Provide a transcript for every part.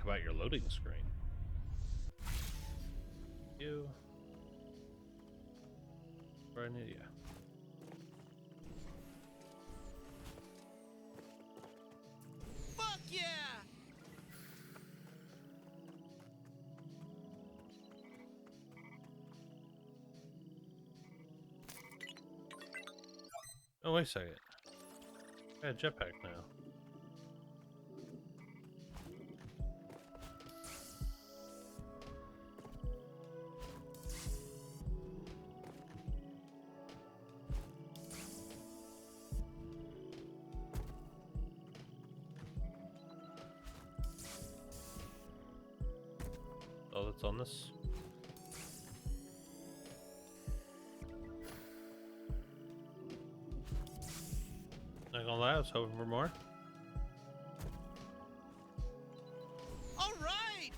about your loading screen. You. Yeah. Fuck yeah! Oh, wait a second. I got a jetpack now. Oh, that's on this. Not gonna lie, I was hoping for more. All right!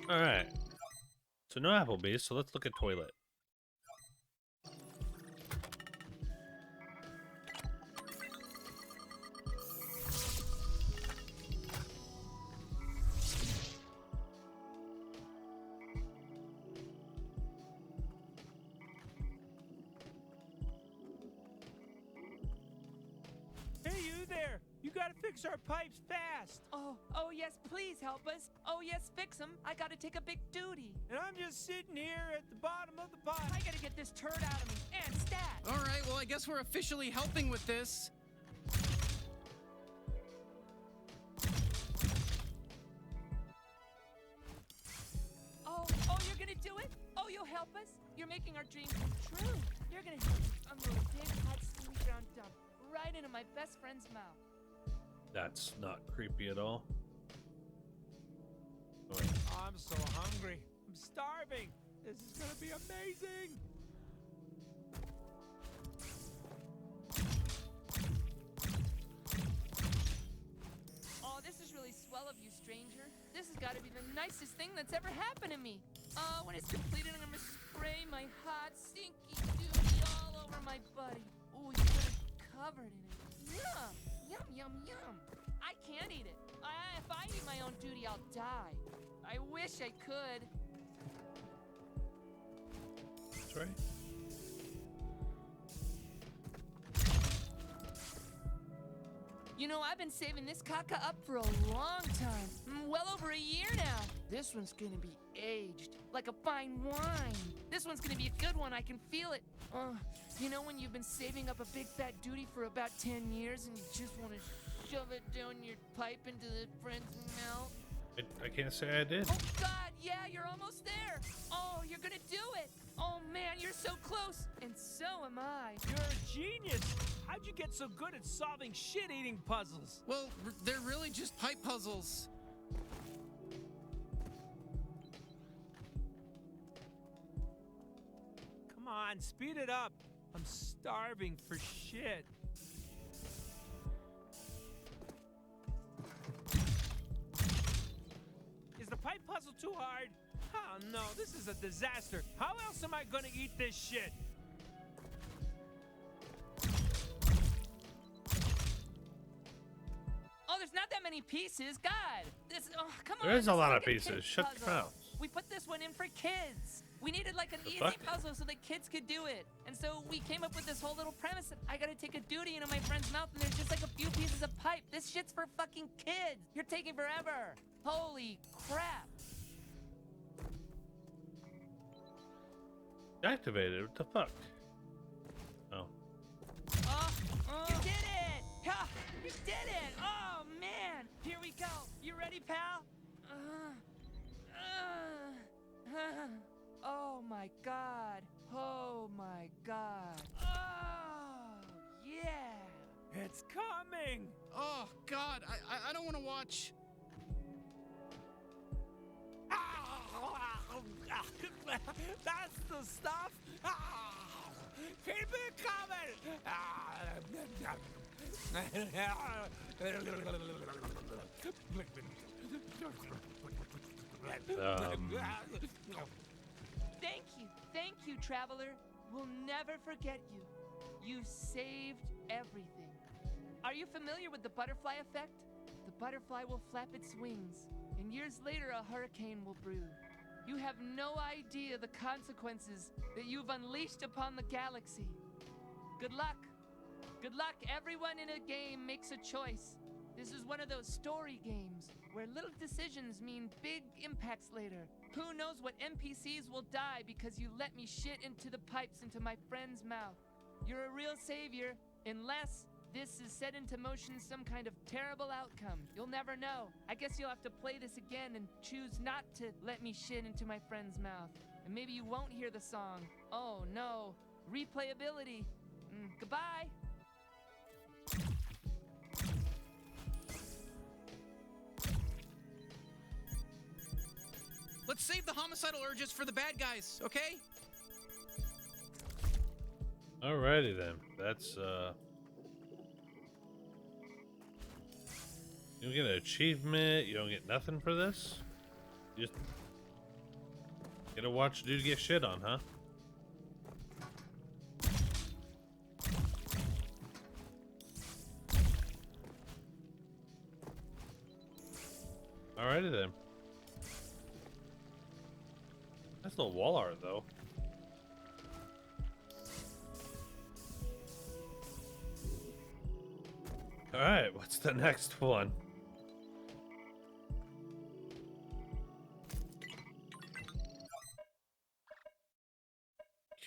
Alright. So no Applebee's, so let's look at toilet. Hey, you there! You gotta fix our pipes fast! Oh yes, please help us. Oh yes, fix them. I gotta take a big duty. And I'm just sitting here at the bottom of the pipe. I gotta get this turd out of me. And stat! All right, well, I guess we're officially helping with this. Oh, you're gonna do it? Oh, you'll help us? You're making our dreams come true. You're gonna help me unload a big hot steamy ground dump right into my best friend's mouth. That's not creepy at all. Oh, wait. I'm so hungry. I'm starving. This is gonna be amazing. Oh, this is really swell of you, stranger. This has got to be the nicest thing that's ever happened to me. When it's completed, I'm gonna spray my hot, stinky duty all over my buddy. Ooh, you're gonna be covered in it. Yum, yum, yum, yum. I can't eat it. If I eat my own duty, I'll die. I wish I could. That's right. You know, I've been saving this caca up for a long time. Well over a year now. This one's gonna be aged, like a fine wine. This one's gonna be a good one, I can feel it. You know when you've been saving up a big fat duty for about 10 years and you just want to shove it down your pipe into the friend's mouth? I can't say I did. Oh God, yeah, you're almost there. Oh, you're gonna do it. Oh man, you're so close. And so am I. You're a genius. How'd you get so good at solving shit-eating puzzles? Well, they're really just pipe puzzles. Come on, speed it up. I'm starving for shit. Is the pipe puzzle too hard? Oh no, this is a disaster. How else am I gonna eat this shit? Oh, there's not that many pieces. God, come on. There is a this lot like of a pieces. kid Shut your puzzle. mouth. We put this one in for kids. We needed like an The easy fuck? puzzle so that kids could do it. And so we came up with this whole little premise that I gotta take a duty into my friend's mouth and there's just like a few pieces of pipe. This shit's for fucking kids. You're taking forever. Holy crap. Activated. What the fuck? Oh. You did it! Ha! You did it! Oh man! Here we go. You ready, pal? Oh my god. Oh my god. Oh yeah. It's coming. Oh, God, I don't want to watch. That's the stuff. Keep it coming. Thank you, traveler. We'll never forget you. You saved everything. Are you familiar with the butterfly effect? The butterfly will flap its wings, and years later a hurricane will brew. You have no idea the consequences that you've unleashed upon the galaxy. Good luck. Good luck. Everyone in a game makes a choice. This is one of those story games where little decisions mean big impacts later. Who knows what NPCs will die because you let me shit into the pipes into my friend's mouth. You're a real savior, unless this is set into motion some kind of terrible outcome. You'll never know. I guess you'll have to play this again and choose not to let me shit into my friend's mouth. And maybe you won't hear the song. Oh no. Replayability. Goodbye. Let's save the homicidal urges for the bad guys, okay? Alrighty then. That's you don't get an achievement, you don't get nothing for this? You just get to watch dude get shit on, huh? Alrighty then. That's the wall art though. Alright, what's the next one?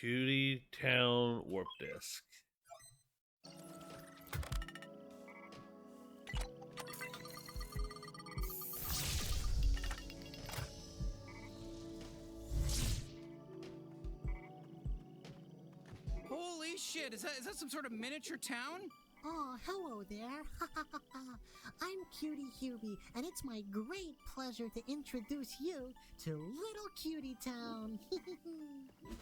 Cutie Town Warp Disk. Holy shit, is that some sort of miniature town? Oh, hello there. I'm Cutie Hubie, and it's my great pleasure to introduce you to Little Cutie Town.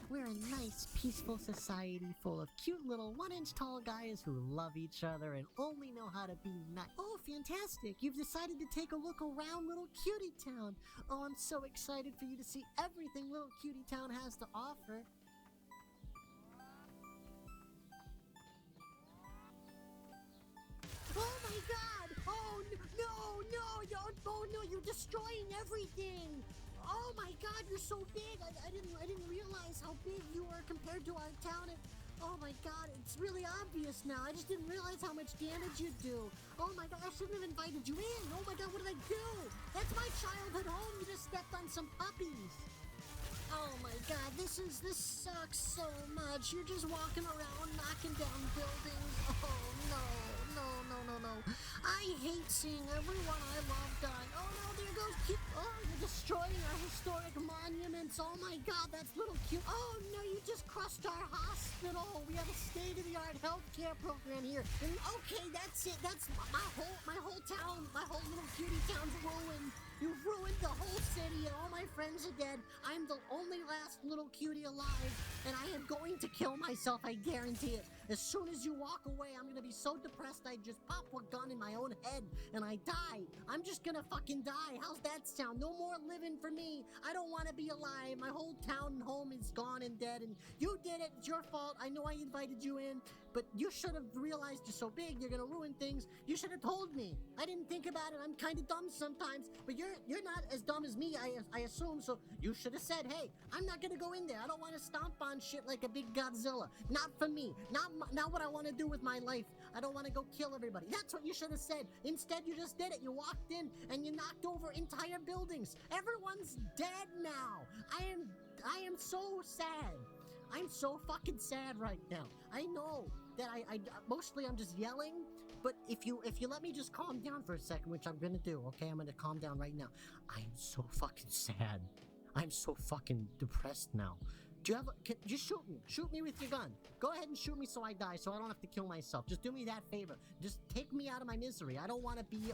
We're a nice, peaceful society full of cute little 1-inch tall guys who love each other and only know how to be nice. Oh, fantastic. You've decided to take a look around Little Cutie Town. Oh, I'm so excited for you to see everything Little Cutie Town has to offer. Oh my god! Oh no, you're destroying everything! Oh my god, you're so big! I didn't realize how big you were compared to our town. Oh my god, it's really obvious now. I just didn't realize how much damage you do. Oh my god, I shouldn't have invited you in. Oh my god, what did I do? That's my childhood home. You just stepped on some puppies. Oh my god, this sucks so much. You're just walking around knocking down buildings. Oh no. I hate seeing everyone I love die. Oh no, there goes cute. Oh, you're destroying our historic monuments. Oh my god, that's little cute. Oh no, you just crushed our hospital. We have a state-of-the-art healthcare program here. And okay, that's it. That's my whole town. My whole little cutie town's ruined. You've ruined the whole city and all my friends are dead. I'm the only last little cutie alive, and I am going to kill myself, I guarantee it. As soon as you walk away, I'm gonna be so depressed I just pop a gun in my own head and I die. I'm just gonna fucking die. How's that sound? No more living for me. I don't wanna be alive. My whole town and home is gone and dead, and you did it. It's your fault. I know I invited you in, but you should have realized you're so big, you're gonna ruin things. You should have told me. I didn't think about it. I'm kind of dumb sometimes, but you're not as dumb as me, I assume, so you should have said, hey, I'm not gonna go in there. I don't want to stomp on shit like a big Godzilla. Not for me. Not what I want to do with my life. I don't want to go kill everybody. That's what you should have said. Instead, you just did it. You walked in and you knocked over entire buildings. Everyone's dead now. I am so sad. I'm so fucking sad right now. I know that I mostly I'm just yelling, but if you let me just calm down for a second, which I'm gonna do, okay? I'm gonna calm down right now. I am so fucking sad. I'm so fucking depressed now. Do you have just shoot me. Shoot me with your gun. Go ahead and shoot me so I die, so I don't have to kill myself. Just do me that favor. Just take me out of my misery. I don't want to be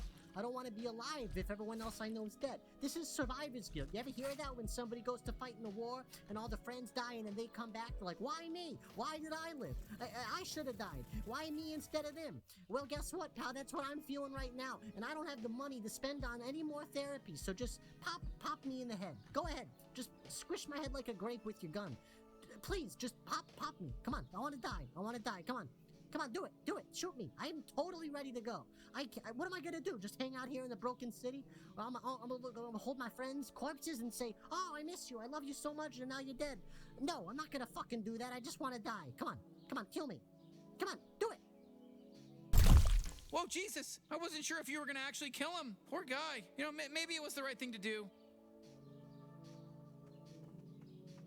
alive if everyone else I know is dead. This is survivor's guilt. You ever hear that when somebody goes to fight in a war and all the friends die and then they come back? They're like, why me? Why did I live? I should have died. Why me instead of them? Well, guess what, pal? That's what I'm feeling right now. And I don't have the money to spend on any more therapy. So just pop me in the head. Go ahead. Just squish my head like a grape with your gun. Please, just pop me. Come on. I want to die. Come on. Come on, do it. Do it. Shoot me. I am totally ready to go. What am I gonna do? Just hang out here in the broken city? Or I'm gonna hold my friends' corpses and say, "Oh, I miss you. I love you so much, and now you're dead." No, I'm not gonna fucking do that. I just want to die. Come on. Come on, kill me. Come on, do it. Whoa, Jesus! I wasn't sure if you were gonna actually kill him. Poor guy. You know, maybe it was the right thing to do.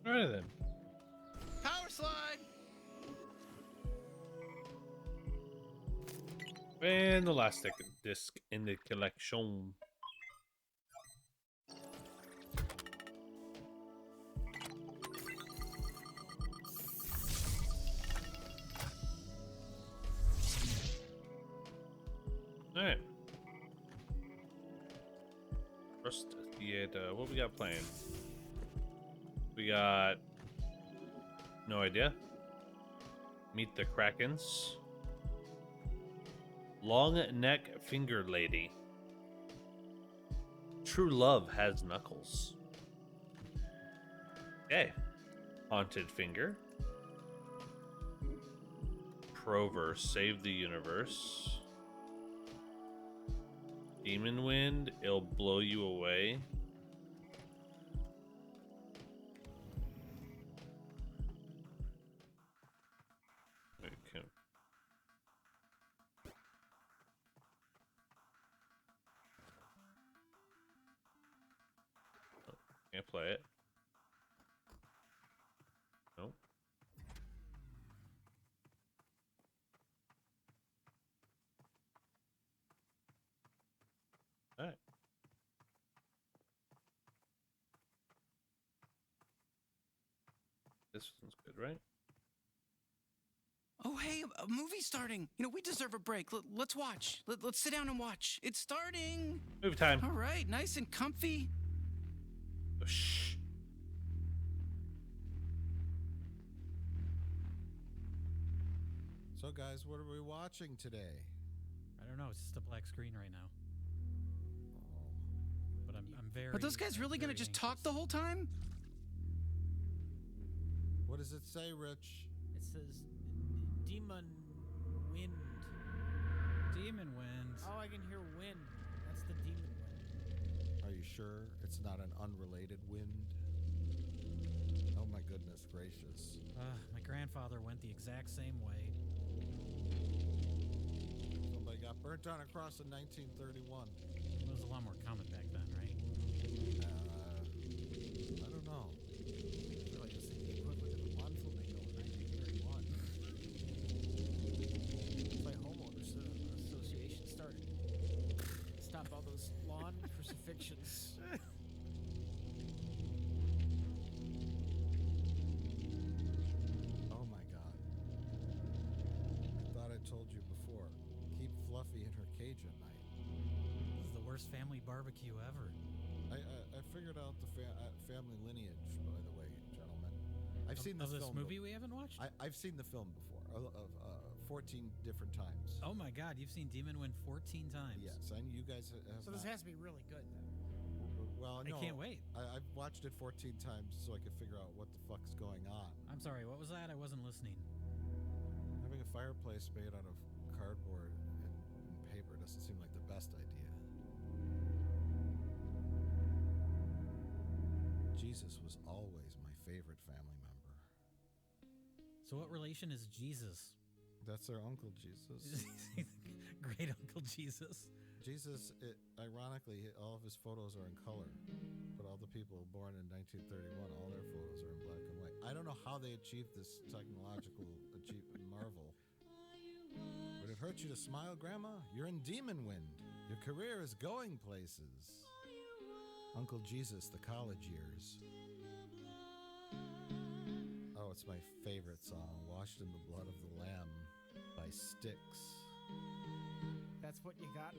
Alright then. Power slide! And the last disc in the collection. Alright. First theater. What we got playing? We got no idea. Meet the Krakens. Long neck finger lady. True love has knuckles. Okay. Haunted finger. Prover save the universe. Demon wind, it'll blow you away. Okay. Can't play it. Nope. Alright. This one's good, right? Oh, hey, a movie's starting. You know, we deserve a break. Let's watch. Let's sit down and watch. It's starting. Movie time. All right, nice and comfy. Oh, shh. So, guys, what are we watching today? I don't know. It's just a black screen right now. Oh, But I'm very. Are those guys really gonna very just talk anxious. the whole time? what does it say, Rich? It says demon wind. Demon wind. Oh, I can hear wind. That's the demon wind. Are you sure it's not an unrelated wind? Oh my goodness gracious. My grandfather went the exact same way. Somebody got burnt on a cross in 1931. There was a lot more common back then, right? I don't know. I feel like it's the equivalent of a lawn flamingo in 1931. That's why homeowners association started. Stop all those lawn crucifixions. Oh my god. I thought I told you before. Keep Fluffy in her cage at night. This is the worst family barbecue ever. I figured out the family lineage, by the way, gentlemen. I've seen Of this this film movie we haven't watched? I've seen the film before, 14 different times. Oh my god, you've seen Demon Wind 14 times. Yes, I you guys have. So this not. has to be really good then. Well, I no, can't wait. I've watched it 14 times so I could figure out what the fuck's going on. I'm sorry, what was that? I wasn't listening. Having a fireplace made out of cardboard and paper doesn't seem like the best idea. Jesus was always my favorite family member. So what relation is Jesus? That's our Uncle Jesus. Great Uncle Jesus. Jesus, ironically, all of his photos are in color, but all the people born in 1931, all their photos are in black and white. I don't know how they achieved this technological marvel. Would it hurt you to smile, Grandma? You're in Demon Wind. Your career is going places. Uncle Jesus, the college years. Oh, it's my favorite song, Washed in the Blood of the Lamb by Styx. That's what you got?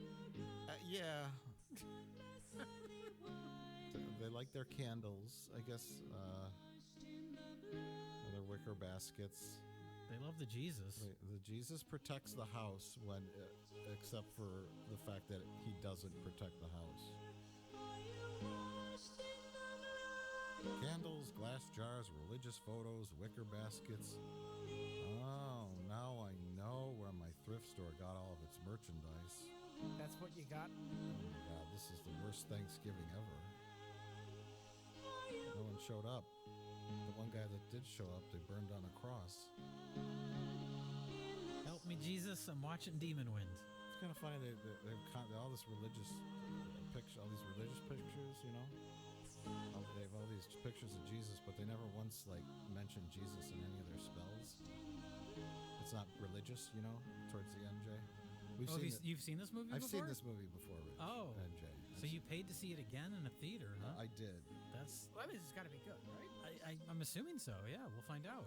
Yeah. They like their candles, I guess. Their wicker baskets. They love the Jesus. The Jesus protects the house when, except for the fact that he doesn't protect the house. Candles, glass jars, religious photos, wicker baskets. Oh, now I know. know where my thrift store got all of its merchandise. That's what you got? Oh my god, this is the worst Thanksgiving ever. No one showed up. The one guy that did show up, they burned on a cross. Help me, Jesus! I'm watching Demon Wind. It's kind of funny. They've all this religious picture, all these religious pictures, you know. They have all these pictures of Jesus, but they never once like mention Jesus in any of their spells. It's not religious, you know. Towards the end, Jay. You've seen this movie I've before? seen this movie before, Rich. Oh. And Jay. So you paid to see it again in a theater, huh? I did. That's. Well, that means it's got to be good, right? I'm assuming so. Yeah, we'll find out.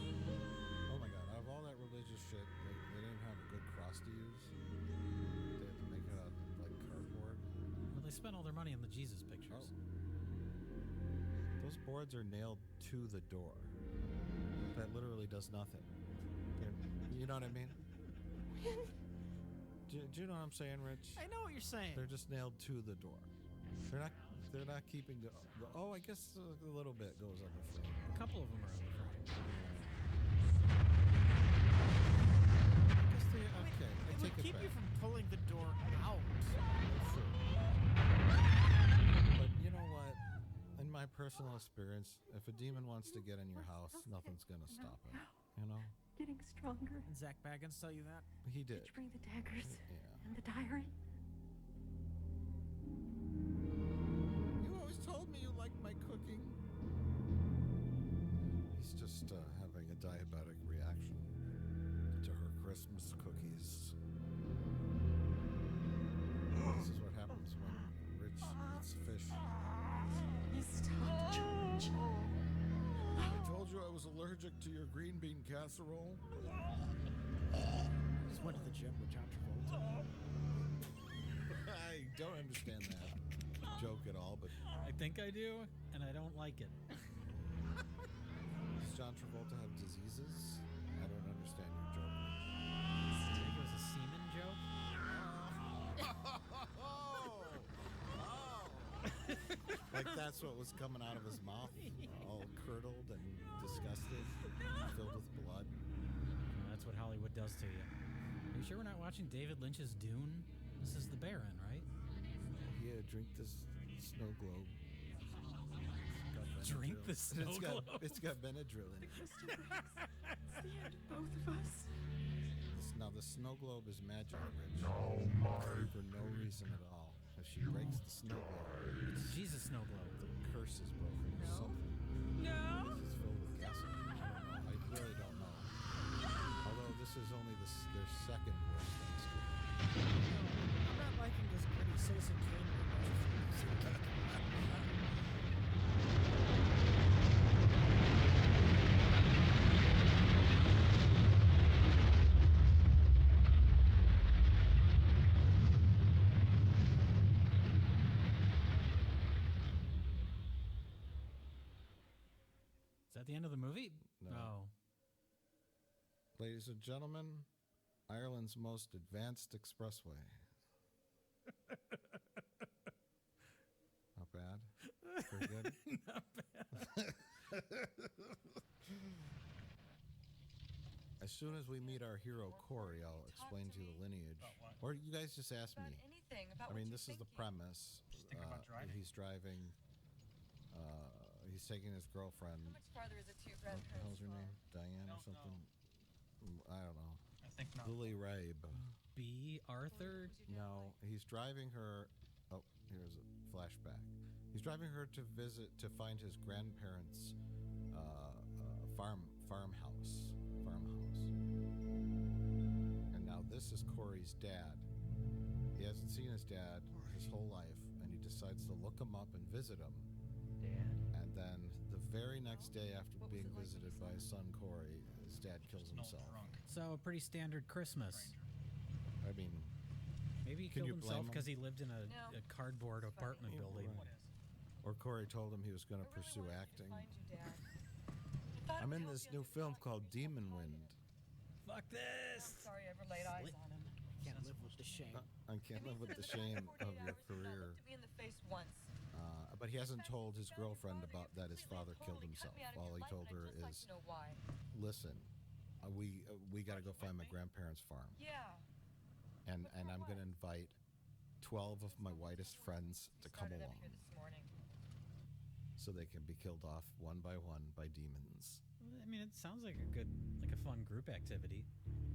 Oh my god, out of all that religious shit, they didn't have a good cross to use. They had to make it out of like cardboard. Well, they spent all their money on the Jesus pictures. Those boards are nailed to the door. That literally does nothing. You know what I mean? Do you know what I'm saying, Rich? I know what you're saying. They're just nailed to the door. They're not keeping the I guess a little bit goes on the frame. A couple of them are on the front. I guess okay. I It take would it keep back. you from pulling the door out. Sure. But you know what? In my personal experience, if a demon wants to get in your house, nothing's gonna stop it. You know? Getting stronger. Did Zach Baggins tell you that? He did. Did you bring the daggers Yeah. and the diary? You always told me you liked my cooking. He's just having a diabetic reaction to her Christmas cookies. This is what happens when Rich eats fish. You stopped, George. I told you I was allergic to your green bean casserole. Just went to the gym with John Travolta. I don't understand that joke at all, but I think I do, and I don't like it. does John Travolta have diseases? I don't understand your joke. I think it was a semen joke. Like that's what was coming out of his mouth, all curdled and disgusted, filled with blood. That's what Hollywood does to you. Are you sure we're not watching David Lynch's Dune? This is the Baron, right? Yeah, drink this snow globe. Drink the snow globe? It's got Benadryl in it. Mr. Briggs, it's the end of both of us. Now the snow globe is magic, Rich. For no reason at all. If she breaks the snow globe, It's Jesus snow globe. the curse is broken or something. No. It's filled with gasoline. I don't know. I really don't know. Although this is only their second worst Thanksgiving. I'm not liking this gritty Citizen Kane movie. Is that the end of the movie? No. Oh. Ladies and gentlemen, Ireland's most advanced expressway. Not bad. Pretty good. Not bad. As soon as we meet our hero Corey, I'll explain to you the lineage. Or you guys just ask me. Anything about I mean, this is the premise. He's driving. He's taking his girlfriend. How much farther is it to your What the hell's grandparents' her name? farm? Diane or something? I don't know. I think not. Lily Rabe. B. Arthur? No, he's driving her. Oh, here's a flashback. He's driving her to find his grandparents' farmhouse. And now this is Corey's dad. He hasn't seen his dad his whole life, and he decides to look him up and visit him. And then the very next day after being visited by his son Corey, his dad kills himself. So, a pretty standard Christmas. I mean, Maybe he Can killed you himself blame him? because he lived in No. a cardboard apartment building. right. Or Corey told him he was going to pursue acting. I'm in this new film called Demon Wind. Fuck this! Sorry I ever laid eyes on him. Can't live with the shame. I can't live with the shame of your career. Looked me in the face once. But he hasn't told his girlfriend about that his father killed himself. All he told her is, know why. listen, we got to go find my grandparents' farm. Yeah. And I'm going to invite 12 of my whitest friends to come Started up along here this morning. so they can be killed off one by demons. I mean, it sounds like a fun group activity.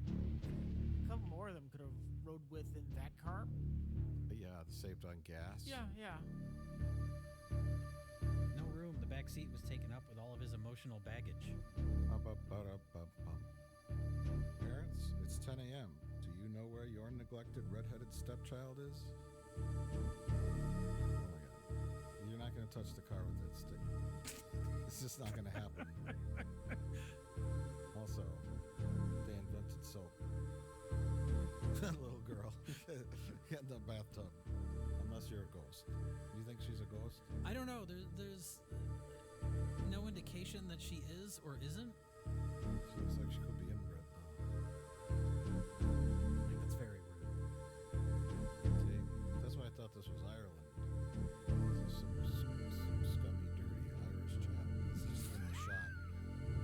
A couple more of them could have rode with in that car. Yeah, saved on gas. Yeah. No room. The back seat was taken up with all of his emotional baggage. Parents, it's 10 a.m. Do you know where your neglected redheaded stepchild is? Oh my God. You're not going to touch the car with that stick. It's just not going to happen. Also, they invented soap. That little girl, get in the bathtub. Unless you're a ghost. You think she's a ghost? I don't know. There's no indication that she is or isn't. She looks like she could be inbred, though. I think that's very rude. See, that's why I thought this was Ireland. This is some scummy, dirty Irish child. It's just in the shot.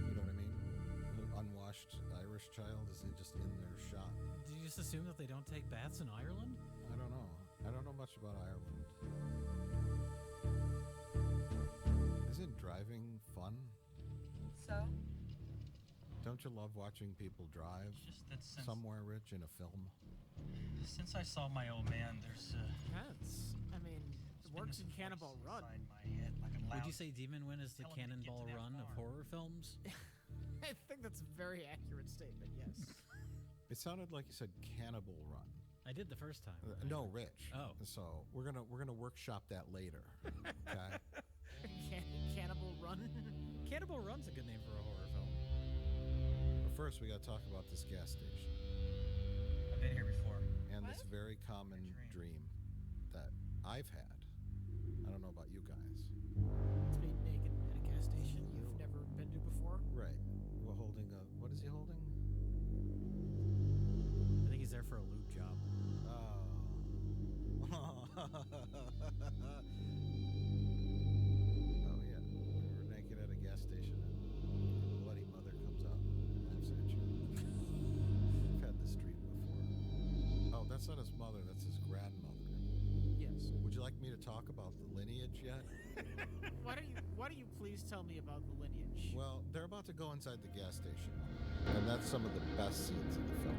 You know what I mean? The unwashed Irish child is just in their shot. Do you just assume that they don't take baths in Ireland? I don't know. I don't know much about Ireland. Isn't driving fun? So? Don't you love watching people drive Just that since, somewhere, Rich, in a film? since I saw my old man, there's Depends. I mean, it works in Cannonball Run. my head like a Would loud you say Demon Wind is the Tell him to get to Cannonball that Run of farm. horror films? I think that's a very accurate statement, yes. It sounded like you said Cannibal Run. I did the first time. No, Rich. Oh. So we're gonna workshop that later. Okay. Cannibal Run? Cannibal Run's a good name for a horror film. But first, we got to talk about this gas station I've been here before. and this very common dream that I've had. I don't know about you guys. It's being naked at a gas station you've never been to before. Right. We're holding a. What is he holding? I think he's there for a loot job. Oh. Oh yeah. We were naked at a gas station and your bloody mother comes out and laughs at you. We've had this dream before. Oh, that's not his mother, that's his grandmother. Yes. Would you like me to talk about the lineage yet? Why don't you please tell me about the lineage? Well, they're about to go inside the gas station. And that's some of the best scenes in the film.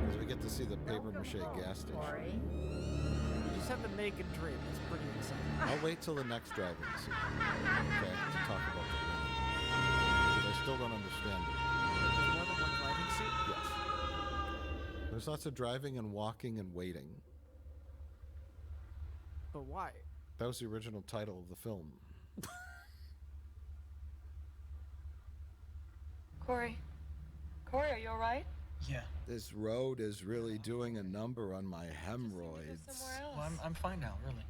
Because we get to see the paper mache gas station. You just had the naked dream. It's pretty exciting. I'll wait till the next driving scene, okay, to talk about the lineage. Because I still don't understand it. There's more than one driving seat? Yes. There's lots of driving and walking and waiting. But why? That was the original title of the film. Corey, are you all right? Yeah. This road is really doing a number on my hemorrhoids. Somewhere else. Well, I'm fine now, really.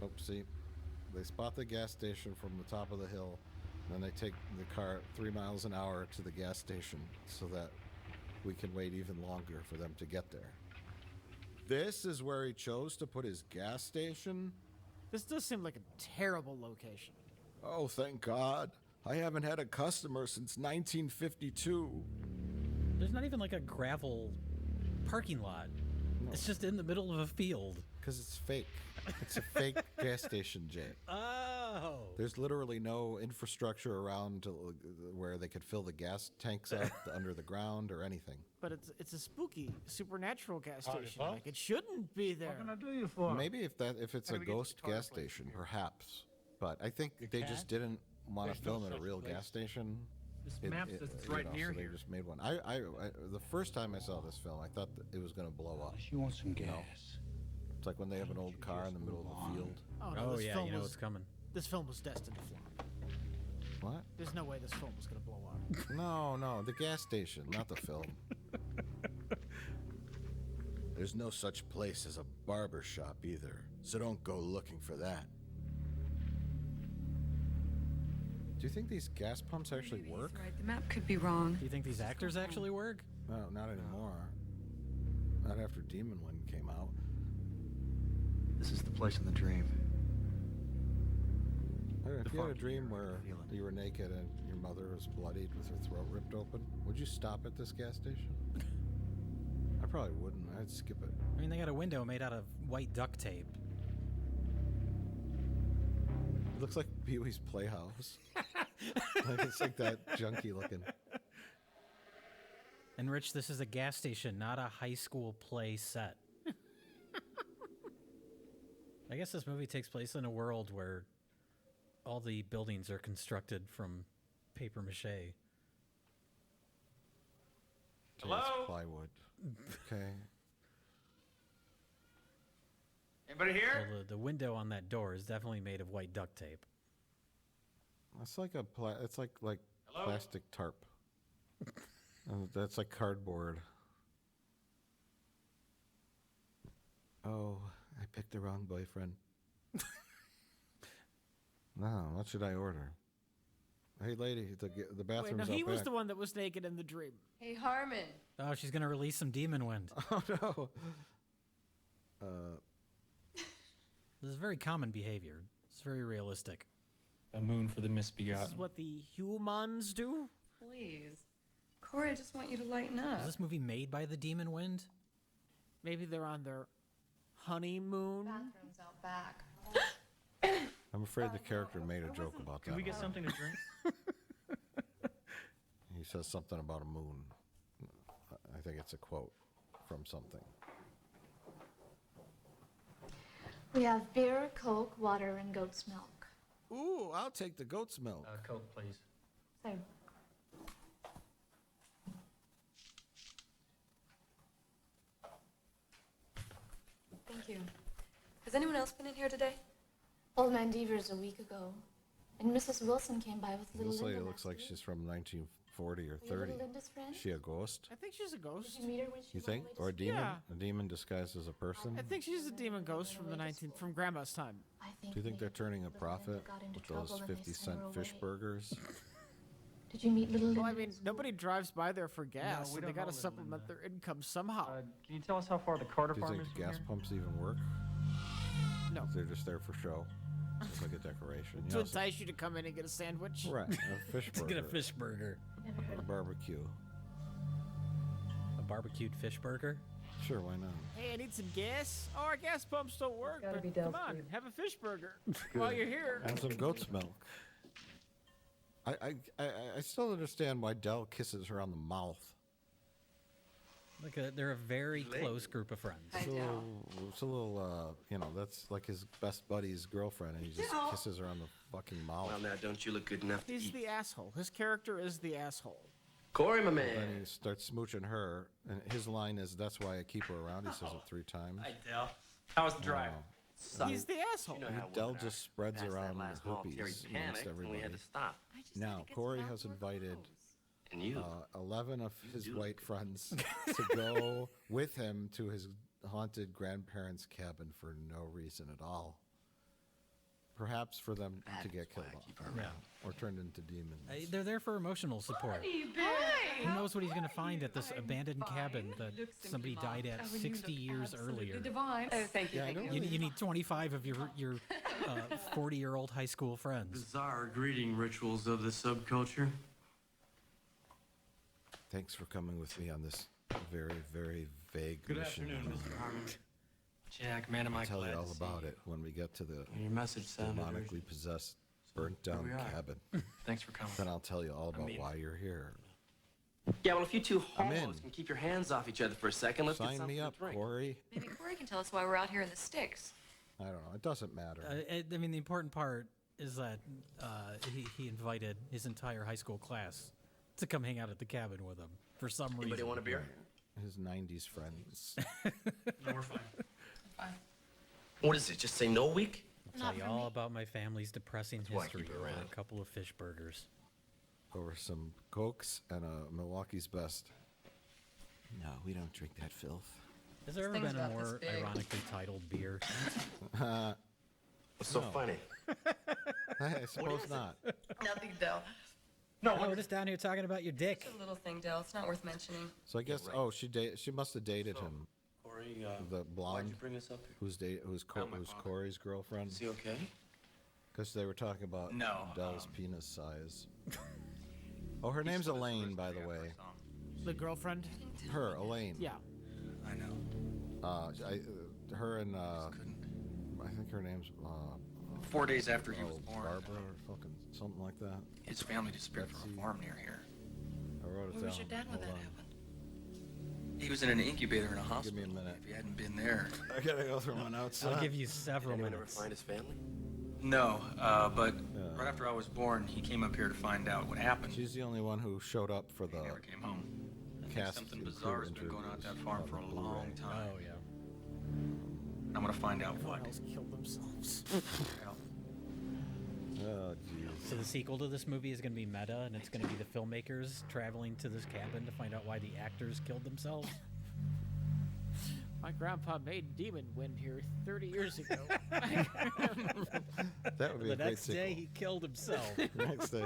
Oh, see, they spot the gas station from the top of the hill, and then they take the car 3 miles an hour to the gas station so that we can wait even longer for them to get there. This is where he chose to put his gas station? This does seem like a terrible location. Oh, thank God. I haven't had a customer since 1952. There's not even like a gravel parking lot. No. It's just in the middle of a field. Because it's fake. It's a fake gas station, Jay. Oh. There's literally no infrastructure around where they could fill the gas tanks up under the ground or anything. But it's a spooky supernatural gas Howdy, station. folks. Like it shouldn't be there. What can I do you for? Maybe if it's How a do we get ghost the car gas place station, from here? perhaps. But I think The they cat? just didn't want to There's no film at a such real place. gas station. This map says it's right near so here. They just made one. I the first time I saw this film, I thought that it was going to blow up. You want some gas? It's like when they have an old car in the middle of the field. Oh, no, Oh this yeah, film you know was, what's coming. This film was destined to flop. What? There's no way this film was going to blow up. No, the gas station, not the film. There's no such place as a barber shop either. So don't go looking for that. Do you think these gas pumps actually Maybe work? he's right. The map could be wrong. Do you think these actors actually work? No, not anymore. Not after Demon Wind came out. This is the place in the dream. If you had a dream where you were naked and your mother was bloodied with her throat ripped open, would you stop at this gas station? I probably wouldn't. I'd skip it. I mean, they got a window made out of white duct tape. It looks like Pee-wee's Playhouse. Like it's like that junky looking. And Rich, this is a gas station, not a high school play set. I guess this movie takes place in a world where all the buildings are constructed from paper mache. Hello? Plywood. Okay. Anybody here? Well, the window on that door is definitely made of white duct tape. It's like a it's like Hello? plastic tarp. That's like cardboard. Oh, I picked the wrong boyfriend. No, what should I order? Hey, lady, the Wait, bathroom's no, out he was back. the one that was naked in the dream. Hey, Harmon. Oh, she's gonna release some demon wind. Oh no. This is very common behavior. It's very realistic. A moon for the This misbegotten. is what the humans do. Please. Corey, I just want you to lighten Is up. this movie made by the demon wind? Maybe they're on their honeymoon. Bathroom's out back. I'm afraid the character made a joke about that. Can we get already. something to drink? He says something about a moon. I think it's a quote from something. We have beer, Coke, water, and goat's milk. Ooh, I'll take the goat's milk. Coke, please. So, Thank you. Has anyone else been in here today? Old Man Devers a week ago, and Mrs. Wilson came by with little This Linda lady looks last like week. she's from 1940 or Were you 30. little Linda's friend? Is she a ghost? I think she's a ghost. Did you meet her when she You went think? away to Or a school? demon? Yeah. A demon disguised as a person? I think she's a demon ghost from from Grandma's time. I think Do you think they're maybe turning a little Linda profit got into with those trouble and they 50 sent her cent fish away. burgers? Did you meet little Linda? Well, I in mean, school? nobody drives by there for gas, we so they don't got to know Little supplement Linda. their income somehow. Can you tell us how far the Carter Do you farm think is the from gas here? pumps even work? No. They're just there for show. It's like a decoration. To You know, entice you to come in and get a sandwich. right, a fish To burger. get a fish burger. A barbecue. A barbecued fish burger? Sure, why not? Hey, I need some gas. Oh, our gas pumps don't work. gotta But be come Dell's on, food. have a fish burger while you're here. And some goat's milk. I still don't understand why Dell kisses her on the mouth. They're a very close group of friends. It's a little, you know, that's like his best buddy's girlfriend, and he just kisses her on the fucking mouth. Well, now, don't you look good enough to He's eat? the asshole. His character is the asshole. Corey, my Then man. he starts smooching her, and his line is, "That's why I keep her around." He says it 3 times. Hi, Dell. How was the drive? Wow. Suck. He's the asshole. You know how Dell women are. just spreads Past that around last herpes momentary amongst panic, and we everybody. had to stop. Now, Corey has invited And you? 11 of his do white friends to go with him to his haunted grandparents' cabin for no reason at all. Perhaps for them to That get is why killed I off keep her around. or turned into demons. They're there for emotional support. Who knows what he's going to find at this abandoned cabin that somebody died at 60 years earlier? Divine. Oh, thank you. Yeah, I thank know. you. You need 25 of your 40-year-old high school friends. Bizarre greeting rituals of the subculture. Thanks for coming with me on this very, very vague Good mission. afternoon, Mr. Harmon. Jack, man, am I I'll tell glad you to all see about you. it when we get to the Your message sounded demonically urgent. possessed, burnt down we are. cabin. Thanks for coming. Then I'll tell you all about mean- why you're here. Yeah, well, if you two I'm in. homos can keep your hands off each other for a second, let's get Sign something me up, to drink. Corey. Maybe Corey can tell us why we're out here in the sticks. I don't know. It doesn't matter. I mean, the important part is that he invited his entire high school class to come hang out at the cabin with him for some Anybody reason. want a beer? His 90s friends. No, we're fine. What is it? Just say no week? I'll tell you all about my family's depressing why I history keep it over around. a couple of fish burgers. Over some Cokes and a Milwaukee's Best. No, we don't drink that filth. Has there ever Thing's been a about this more big. ironically titled beer? What's so No. funny? I suppose not. Nothing, Dell. No, we're just down here talking about your dick. It's a little thing, Dell. It's not worth mentioning. So I guess she must have dated him. Corey, The why'd blonde you bring us up here? who's Corey's girlfriend. Is he okay? Because they were talking about No, Dell's penis size. Oh, her name's Elaine, by the way. The girlfriend? Her, Elaine. Yeah. I know. Her and I think her name's 4 days after he was born, Barbara or fucking something like that. his family disappeared from a farm near here. I wrote it Where down. was your dad when Hold that on. happened? He was in an incubator in a Give hospital. me a minute. If he hadn't been there. I gotta go through my notes. I'll give you several Anyone ever minutes. find his family? No, but Yeah. right after I was born, he came up here to find out what happened. She's the only one who showed up for the He never came home. I think cast something and bizarre crew has been going on at that interviews farm on for a the Blu-ray. long time. Oh, yeah. I'm gonna find out what. Everyone else killed themselves. Well, Oh, jeez. So the sequel to this movie is going to be meta, and it's going to be the filmmakers traveling to this cabin to find out why the actors killed themselves. My grandpa made Demon Wind here 30 years ago. That would be The a great next day, sequel. he killed himself. Next day.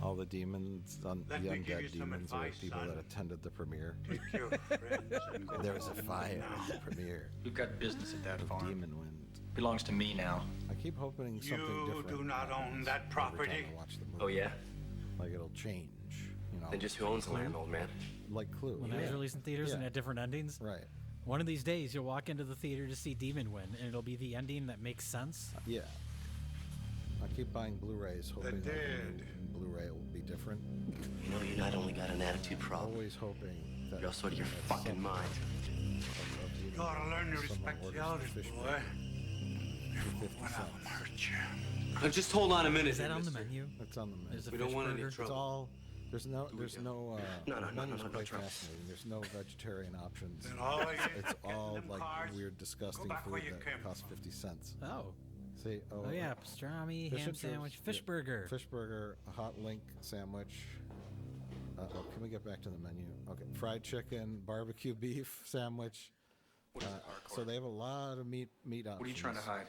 All the demons, the Let me give you undead some demons, are advice, people son. that attended the premiere. Take your friends and go There was a home fire now. at the premiere we've got business at that of farm. Demon Wind. Belongs to me now. I keep hoping something You different. do not own happens that every property. time I watch the movie. Oh, yeah? Like it'll change, you know. Then just who owns the land, old man? Like Clue. When that was released in theaters and Yeah. had different endings. Right. One of these days, you'll walk into the theater to see Demon Win, and it'll be the ending that makes sense. Yeah. I keep buying Blu-rays, hoping that dead. the new Blu-ray will be different. You know, you not only got an attitude problem, Always hoping that you're also out of your at fucking some mind. You gotta learn to someone respect the orders elders, fish boy. burger for 50 One of them cents. hurt you. Now, just hold on a minute. Is that here, on the mister. menu? It's on the menu. There's a We don't fish want any burger. It's trouble. all. There's no. No, the menu's no quite trouble. fascinating. There's no vegetarian options. Then all you It's get in all them like cars, weird, disgusting back food where you that came costs from. 50 cents. Oh. See, Oh, yeah. Pastrami, fish ham and chips, sandwich, fish yeah. burger. Fish burger, a hot link sandwich. Can we get back to the menu? Okay, fried chicken, barbecue beef sandwich. So they have a lot of meat options. What are you trying to hide?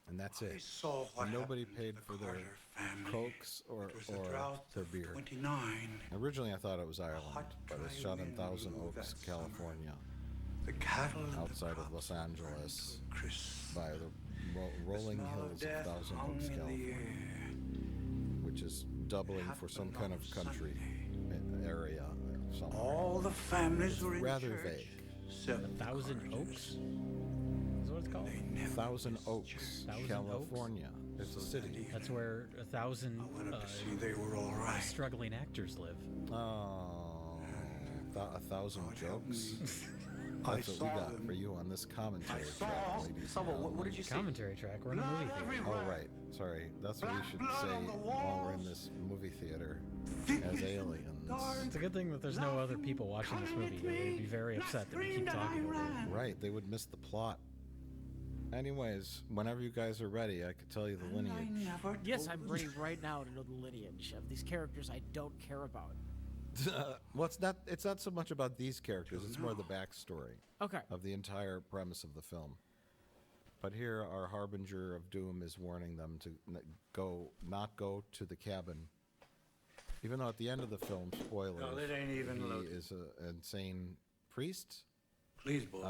And that's I it. saw what And nobody happened to paid the for their Carter family. cokes or It was a drought their of beer. 29. Originally, I thought it was Ireland, hot, but it's dry shot in wind Thousand blew Oaks, that summer. California, The cattle and outside the of Los crops Angeles, grew crisp. by the The rolling smell hills of of death Thousand hung Oaks, in the California, air. which is doubling It for some happened kind on of country area somewhere. All the families It's were in rather church. vague. Except the Thousand Carters. Oaks? Is what it's called? They never Thousand missed Oaks, church. Thousand Oaks? California. It's a city. That's where 1,000 I went up to see they were all right. struggling actors live. Oh, a thousand God help jokes. me. I That's what we saw got them. for you on this commentary I track, saw- ladies. So, and what gentlemen. did you say? Commentary track. We're in a movie Blood theater. Oh, everywhere. right. Sorry. That's what we Black should blood say on the while we're in walls. this movie theater as Figures aliens. dark. It's a good thing that there's no other people watching this movie. They'd be very upset that we keep talking over them. Right. They would miss the plot. Anyways, whenever you guys are ready, I could tell you the lineage. Yes, I'm ready right now to know the lineage of these characters I don't care about. Well, it's not so much about these characters. It's more the backstory. Okay. Of the entire premise of the film. But here, our harbinger of doom is warning them to not go to the cabin. Even though at the end of the film, spoilers, No, it ain't even he loaded. is an insane priest. Please, boy.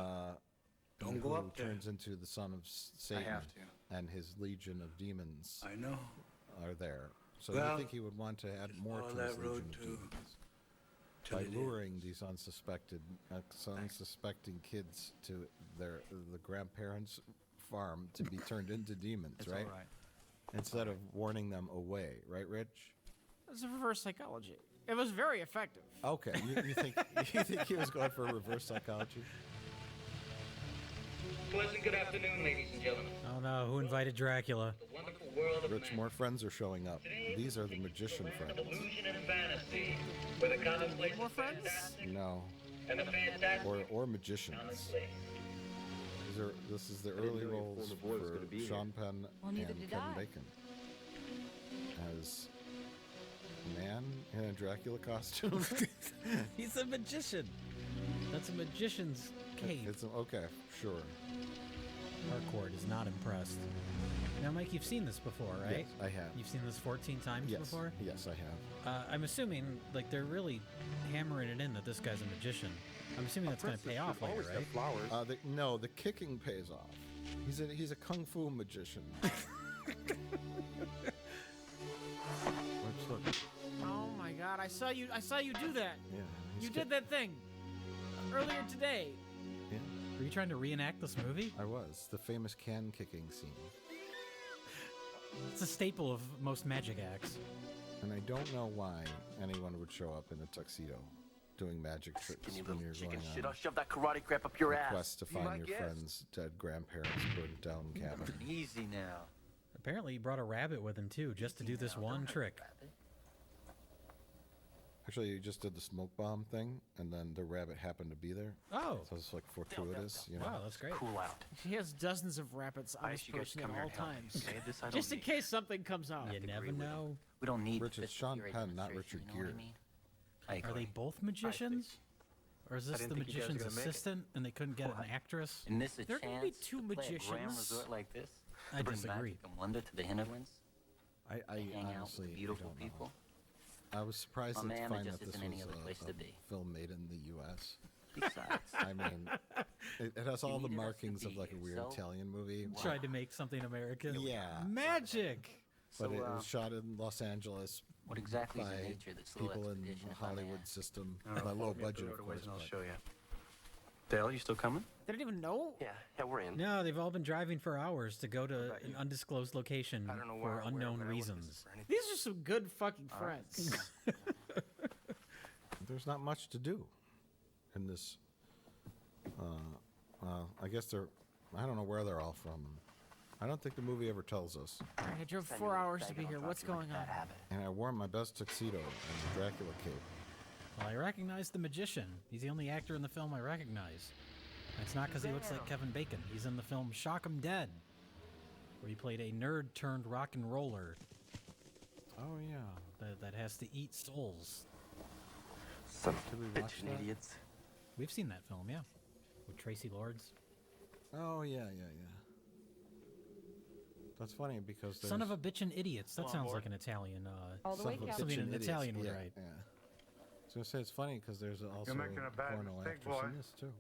Don't go who up there. turns into the son of Satan. have to. And his legion of demons I know. are there. So Well, you think he would want to add more follow to his that road legion of too, demons till by it luring these unsuspecting kids to the grandparents' farm to be turned into demons, It's right? all right. Instead of warning them away, right, Rich? It's a reverse psychology. It was very effective. Okay, you think he was going for reverse psychology? Pleasant good afternoon, ladies and gentlemen. Oh no, who invited Dracula? The wonderful world of Rich, more friends are showing up. These are the magician friends. illusion and fantasy, where the commonplace More friends? No, and the fantastic. or magicians. This is the early know your roles former boy was for gonna be here. Sean Penn Well, and neither Kevin did I. Bacon as man In a Dracula costume. He's a magician. That's a magician's cape. It's okay, sure. Harcourt is not impressed. Now, Mike, you've seen this before, right? Yes, I have. You've seen this 14 times Yes. before? Yes, I have. I'm assuming, like, they're really hammering it in that this guy's a magician. I'm assuming that's going to pay off later, right? No, the kicking pays off. He's a kung fu magician. Let's look. Oh my God! I saw you do that. Yeah. You did that thing earlier today. Yeah. Were you trying to reenact this movie? I was. The famous can kicking scene. It's a staple of most magic acts. And I don't know why anyone would show up in a tuxedo doing magic tricks when you're going Shit, I'll on shove that karate crap up your a ass. quest to find your friend's dead grandparents' burnt down cabin. Easy now. Apparently, he brought a rabbit with him, too, just to do this one trick. Actually, you just did the smoke bomb thing, and then the rabbit happened to be there. Oh. So it's like fortuitous, you know? Wow, that's great. Cool out. He has dozens of rabbits on his you guys person come at here all and help me, times, okay? This I don't just in need. case something comes out. You never know. We don't need Richard, Sean Penn, not Richard Gere. Are they both magicians? Or is this didn't the think you guys were magician's gonna make it. assistant and they couldn't get an actress? And this a There can be chance two to play a grand magicians. resort like this? I To bring disagree. magic and wonder to the Hinterlands? I Hang out honestly with beautiful don't know. people? I was surprised My to man, find it that just this isn't any was other place to be. a film made in the U.S. Besides, I mean, it has all the needed us to markings of be like a here, weird so- Italian movie. Tried to make something American. Yeah. Magic! But So, it was shot in Los Angeles what exactly is by the nature of this little people in expedition, the if I may Hollywood ask? system. I don't know, By low follow me up budget, the of roadways course. and I'll but- show you. Dale, you still coming? They didn't even know. Yeah, we're in. No, they've all been driving for hours to go to an undisclosed location I don't know why for or where, unknown but I wouldn't reasons. miss it for anything. These are some good fucking friends. There's not much to do in this. I guess they're. I don't know where they're all from. I don't think the movie ever tells us. All right, I drove 4 hours to be here. What's going on? And I wore my best tuxedo and the Dracula cape. Well, I recognize the magician. He's the only actor in the film I recognize. It's not because he looks like Kevin Bacon. He's in the film Shock 'Em Dead, where he played a nerd turned rock and roller. Oh yeah. That has to eat souls. Some Did we watch bitchin' that? idiots. We've seen that film, yeah, with Tracy Lords. Oh yeah. That's funny because there's Son of a bitchin' idiots. That Come on, sounds board. like an Italian. All the Son way, of a Cal. Something bitchin' an idiots. Italian would yeah, write. Yeah. I was gonna say it's funny because there's also making a a bad porno mistake, actress boy. in this too.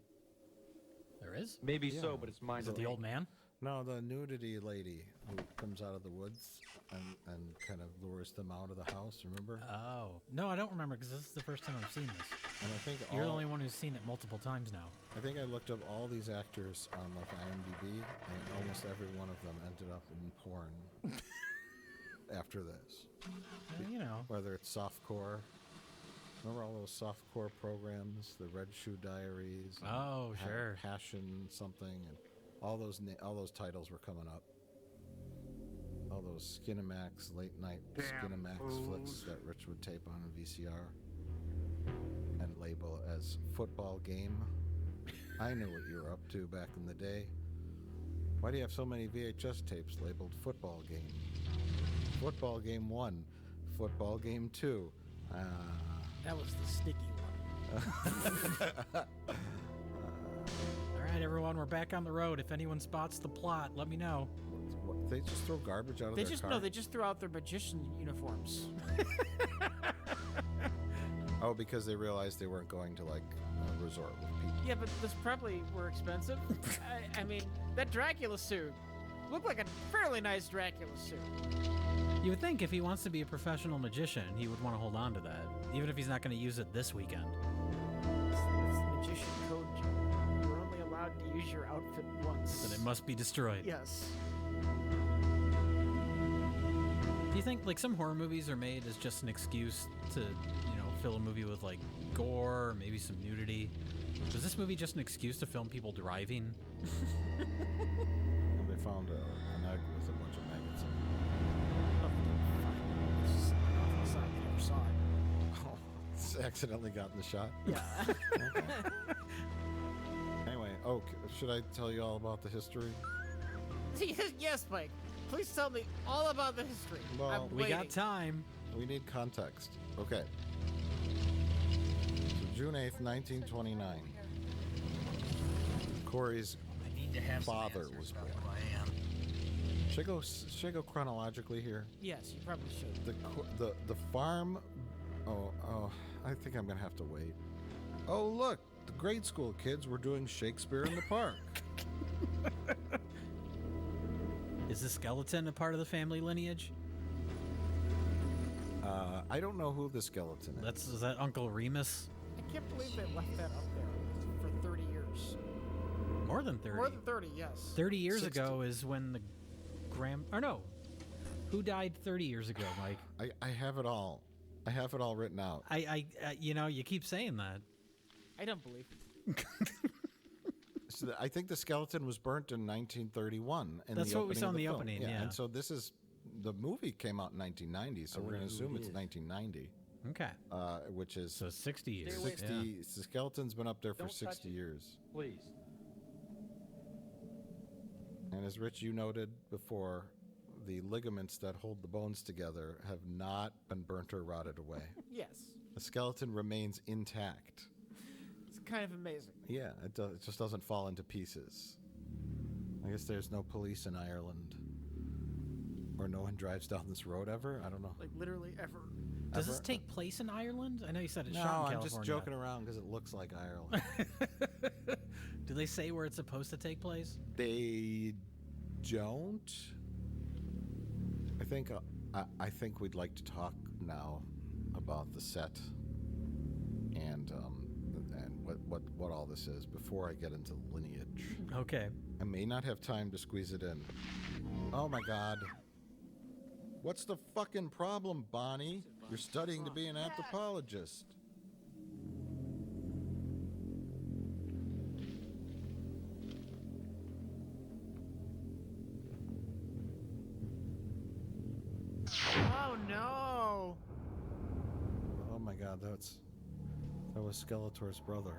There is? Maybe Yeah. so, but it's mine Is to it the leave. old man? No, the nudity lady who comes out of the woods and kind of lures them out of the house. Remember? Oh. No, I don't remember because this is the first time I've seen this. And I think You're the all- only one who's seen it multiple times now. I think I looked up all these actors on like IMDb, and almost every one of them ended up in porn after this. You know. Whether it's softcore. Remember all those softcore programs, the Red Shoe Diaries? and Oh, sure. Passion something, and all those titles were coming up. All those Skinamax late night Damn Skinamax flicks fools. that Rich would tape on a VCR and label as football game. I knew what you were up to back in the day. Why do you have so many VHS tapes labeled football game? Football game 1, football game 2. That was the sticky one. All right, everyone, we're back on the road. If anyone spots the plot, let me know. They just throw garbage out of They their just car? no, they just threw out their magician uniforms. Oh, because they realized they weren't going to like a resort with people. Yeah, but this probably were expensive. I mean, that Dracula suit looked like a fairly nice Dracula suit. You would think if he wants to be a professional magician, he would want to hold on to that, even if he's not going to use it this weekend. It's the magician code. You're only allowed to use your outfit once. Then it must be destroyed. Yes. Do you think like some horror movies are made as just an excuse to, fill a movie with like gore, maybe some nudity? Was this movie just an excuse to film people driving? And they found an egg with a bunch of maggots in I never saw it. it. It's accidentally got in the shot. Yeah. Anyway, should I tell you all about the history? Yes, Mike. Please tell me all about the history. Well, I'm We got waiting. time. We need context. Okay. So June 8th, 1929. Corey's father was born. Should I go chronologically here? Yes, you probably should. The farm. Oh, I think I'm gonna have to wait. Oh, look, the grade school kids were doing Shakespeare in the Park. Is the skeleton a part of the family lineage? I don't know who the skeleton is. Is that Uncle Remus? I can't believe they left that up there for 30 years. More than 30. More than 30, yes. 30 years 60. ago is when the or no. Who died 30 years ago, Mike? I have it all. I have it all written out. You keep saying that. I don't believe it. So I think the skeleton was burnt in 1931. That's what we saw in the film. opening, yeah. And so the movie came out in 1990, so we're going to assume it's 1990. Okay. Which is... So 60 years. 60, yeah. The skeleton's been up there for Don't 60 touch it. years. Please. And as Rich, you noted before, the ligaments that hold the bones together have not been burnt or rotted away. Yes. The skeleton remains intact. It's kind of amazing. Yeah, it just doesn't fall into pieces. I guess there's no police in Ireland. Or no one drives down this road ever? I don't know. Like, literally ever. Does this take place in Ireland? I know you said it's No, shot in I'm California. just joking around because it looks like Ireland. Do they say where it's supposed to take place? They don't. I think we'd like to talk now about the set and what all this is before I get into lineage. Okay. I may not have time to squeeze it in. Oh my God. What's the fucking problem, Bonnie? You're studying to be an anthropologist. Oh no! Oh my God, that was Skeletor's brother.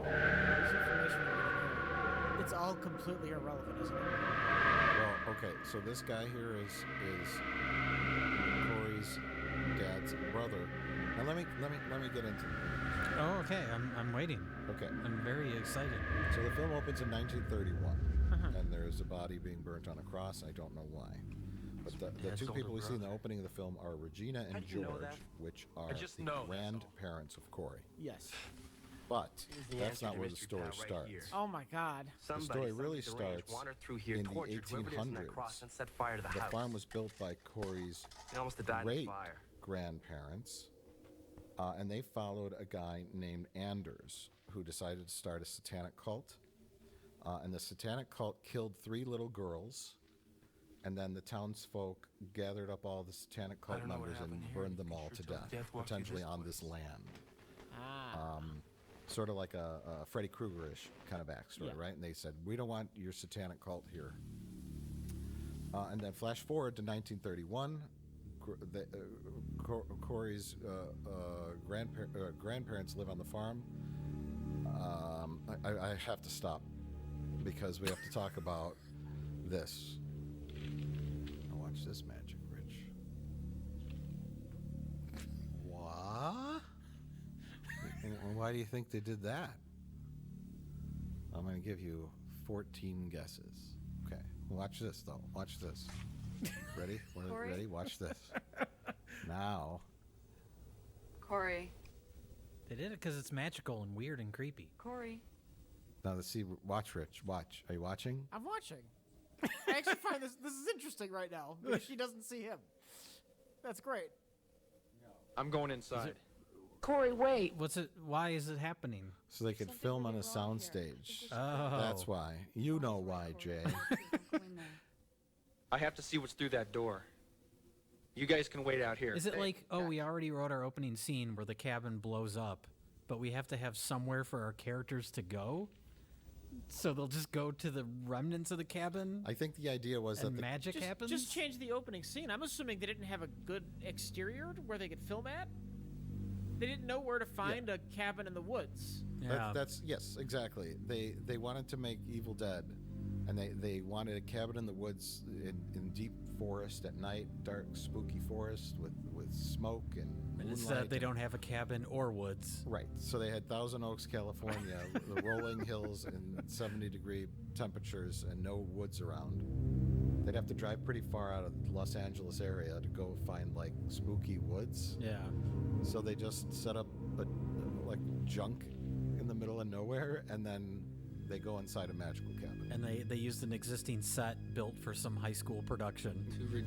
This information we're getting here, it's all completely irrelevant, isn't it? Well, okay, so this guy here is Corey's dad's brother. Now let me get into it. Oh, okay. I'm waiting. Okay. I'm very excited. So the film opens in 1931, and there's a body being burnt on a cross. I don't know why. But the two people we see in the opening of the film are Regina and How'd you know George, that? which are I just the know, that's all. grandparents of Corey. Yes. But Here's the that's answer not to where the mystery story pal right starts. here. Oh my God. The story really starts wandered through here, in the tortured whoever it is in that 1800s. cross, and set fire to the house. farm was built by Corey's They almost had died in the great fire. grandparents, and they followed a guy named Anders who decided to start a satanic cult. And the satanic cult killed 3 little girls, and then the townsfolk gathered up all the satanic cult don't know what members and happened here. burned them all Sure to till death, death walked through potentially this on place. this land. Ah. Sort of like a Freddy Krueger-ish kind of backstory, Yeah. right? And they said, we don't want your satanic cult here. And then flash forward to 1931. Corey's grandparents live on the farm. I have to stop because we have to talk about this. Now watch this magic, Rich. What? And why do you think they did that? I'm going to give you 14 guesses. Okay. Watch this, though. Watch this. Ready? Corey? Ready? Watch this. Now. Corey. They did it because it's magical and weird and creepy. Corey. Now, let's see. Watch, Rich. Watch. Are you watching? I'm watching. I actually find this is interesting right now because she doesn't see him. That's great. I'm going inside. Corey, wait. Why is it happening? So they could film on a soundstage. Oh. That's why. You know why, Jay. I have to see what's through that door. You guys can wait out here. Is it like, we already wrote our opening scene where the cabin blows up, but we have to have somewhere for our characters to go? So they'll just go to the remnants of the cabin? I think the idea was and that magic happens? Just change the opening scene. I'm assuming they didn't have a good exterior where they could film at. They didn't know where to find a cabin in the woods. That's yes, exactly. They wanted to make Evil Dead, And they wanted a cabin in the woods in deep forest at night, dark, spooky forest with smoke and And moonlight. instead, they don't have a cabin or woods. Right. So they had Thousand Oaks, California, the rolling hills and 70-degree temperatures and no woods around. They'd have to drive pretty far out of the Los Angeles area to go find like spooky woods. Yeah. So they just set up like junk in the middle of nowhere, and then they go inside a magical cabin. And they used an existing set built for some high school production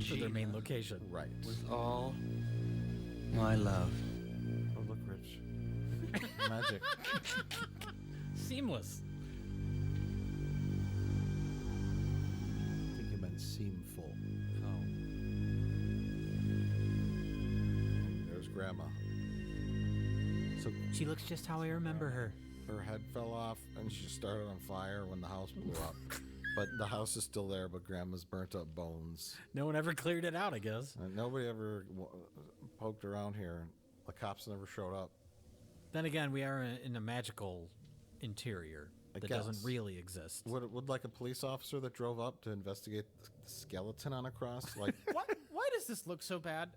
for their main location. Right. With all my love. Oh, look, Rich. Magic. Seamless. I think you meant seamful. Oh. There's Grandma. So She looks just how I remember her. her head fell off and she started on fire when the house blew up. But the house is still there, but Grandma's burnt up bones. No one ever cleared it out, I guess. And nobody ever poked around here. The cops never showed up. Then again, we are in a magical interior that doesn't really exist. Would like a police officer that drove up to investigate the skeleton on a cross, like, Why does this look so bad?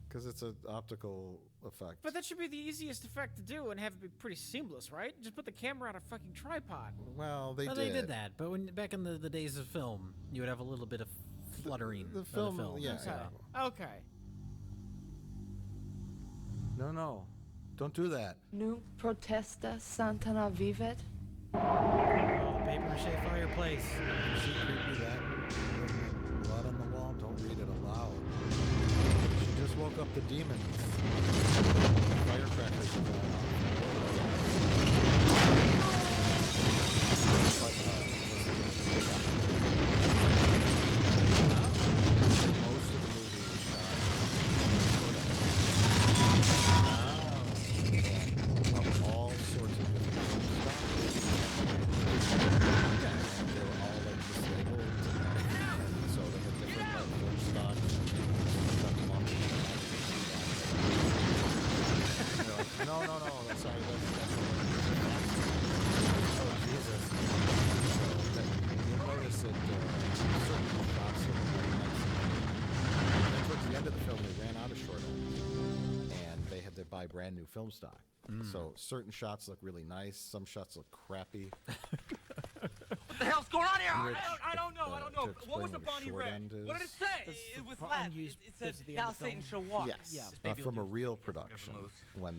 because it's an optical effect. But that should be the easiest effect to do and have it be pretty seamless, right? Just put the camera on a fucking tripod. Well, they They did that, but back in the days of film, you would have a little bit of fluttering. The of film, the film. yeah. Okay. No, don't do that. Nu protesta Santana vivet. Oh, the paper mache fireplace. She creepy that. Blood on the wall. Don't read it aloud. She just woke up the demons. Firecrackers are going off. Most of the movie was shot of all sorts of different stuff. They were all like disabled, and so they had different like film stocks. No, that's sorry, that's oh Jesus. So you'll notice that certain shots are very nice. And then towards the end of the film, they ran out of short ends, and they had to buy brand new film stock. So certain shots look really nice, some shots look crappy. What the hell's going on here? Rich, I don't know. to What was explain the what a Bonnie short read? end is. What did it say? It was Latin. unused It said, bits at the end "Thou of the Satan film." shall walk." Yes, from a real production. When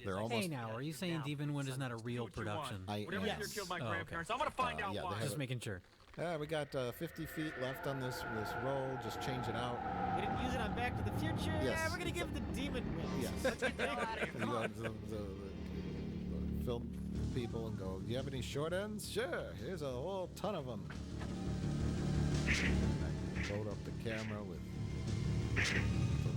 they're almost. Hey, now, are you saying Demonwood is not a real production? Whatever Yes. here killed my Oh, okay. grandparents, I'm gonna find out yeah, why. they Just making sure. Yeah, we got 50 feet left on this roll. Just change it out. We didn't use it on Back to the Future. Yes. Yeah, we're gonna give it the demon wins. Yes. Let's get the hell out of here. You go to the film people and go, do you have any short ends? Sure, here's a whole ton of them. Load up the camera with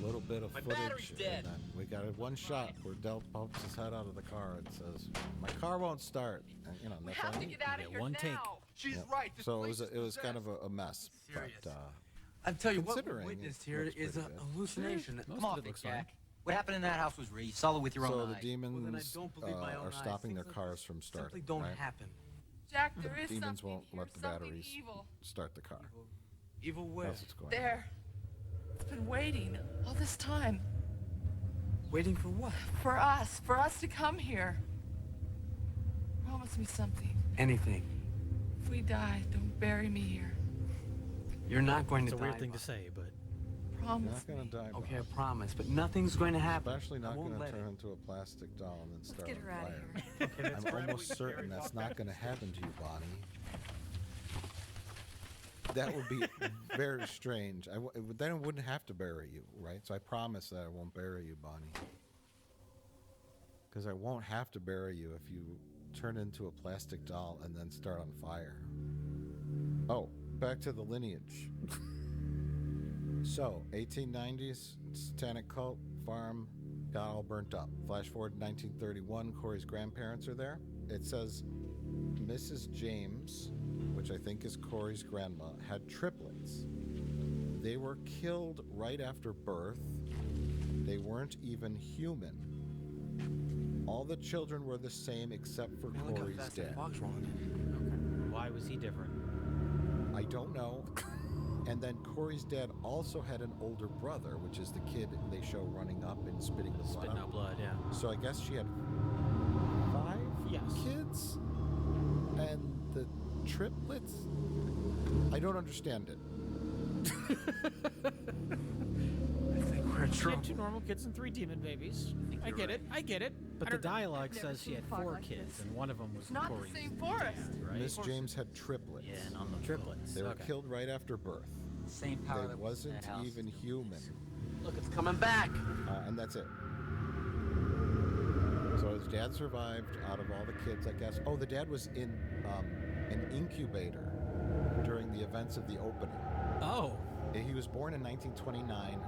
a little bit of My footage. battery's dead. And then we got it one shot where Del pokes his head out of the car and says, my car won't start. And, you know, We that's have all to you get need. out of here one now. take. She's Yeah. right. This So place it was kind of a mess. Serious. But I'll tell you what we considering witnessed it here looks is a pretty good. hallucination. Most Come of off it it, looks fine. Jack. What happened in that house was real. You saw it with your so own the eyes. demons Well, then I don't believe my own are eyes. stopping their Things cars from starting. simply don't right? happen. Jack, there is Demons something won't here, let the something batteries evil. start the car. Evil where? That's what's going on. There. It's been waiting all this time Waiting for what? for us to come here. Promise me something. Anything. If we die, don't bury me here. You're not going It's to a die. weird thing to say, but You're Promise not going me. to die. Okay, I Bob. promise, but nothing's going to happen. Especially not I won't going to let turn it. into a plastic doll and then start get on her outta fire. I'm almost certain that's not going to happen to you, Bonnie. That would be very strange. Then I wouldn't have to bury you, right? So I promise that I won't bury you, Bonnie. Because I won't have to bury you if you turn into a plastic doll and then start on fire. Oh, back to the lineage. So, 1890s, satanic cult, farm, got all burnt up. Flash forward to 1931, Corey's grandparents are there. It says Mrs. James, which I think is Corey's grandma, had triplets. They were killed right after birth. They weren't even human. All the children were the same except for Look how Corey's fast dad. that fog's rolling in. why was he different? I don't know. And then Corey's dad also had an older brother, which is the kid they show running up and spitting the blood Spitting out blood, yeah. So I guess she had 5 kids? And the triplets? I don't understand it. She had 2 normal kids and 3 demon babies. I get it. I get it. But the dialogue says she had 4 kids, and one of them was Not Corey's the same forest. dad, right? Miss James had triplets. Yeah, and on the triplets. They were Okay. killed right after birth. Same power They that wasn't that house. even human. Look, it's coming back. And that's it. So his dad survived out of all the kids, I guess. Oh, the dad was in an incubator during the events of the opening. Oh. He was born in 1929.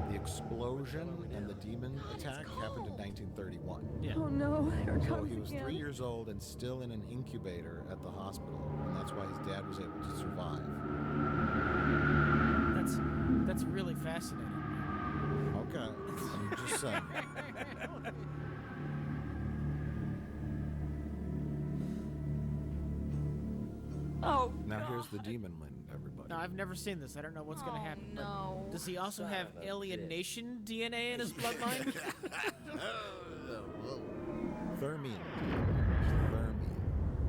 The explosion and the demon attack happened in 1931. Yeah. Oh no, here it So comes he was again. 3 years old and still in an incubator at the hospital, and that's why his dad was able to survive. That's really fascinating. Okay, I'm just saying. Oh, Now here's the demon wind, everybody. No, I've never seen this. I don't know what's gonna happen. but no. Does he also have alienation DNA in his bloodline? Thermine.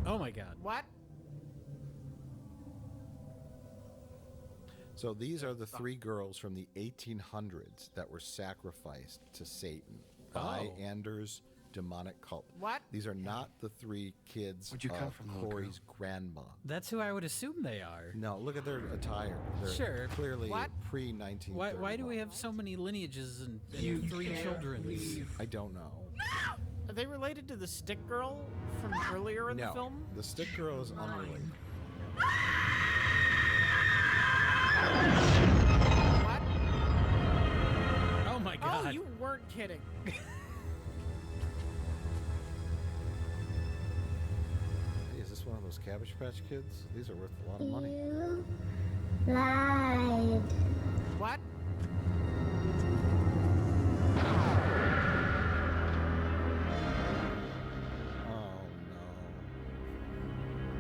Oh my god. What? So these are the 3 girls from the 1800s that were sacrificed to Satan by Oh. Anders' demonic cult. What? These are not the 3 kids Where'd you come of from, little Corey's grandma. That's who I would assume they are. No, look at their attire. They're Sure. clearly What? pre-1931. Why do we have so many lineages and 3 children? I don't know. Are they related to the stick girl from earlier in the No, film? the stick girl is unrelated. What? Oh my god. Oh, you weren't kidding. Hey, is this one of those Cabbage Patch Kids? These are worth a lot of money. You lied. What? Oh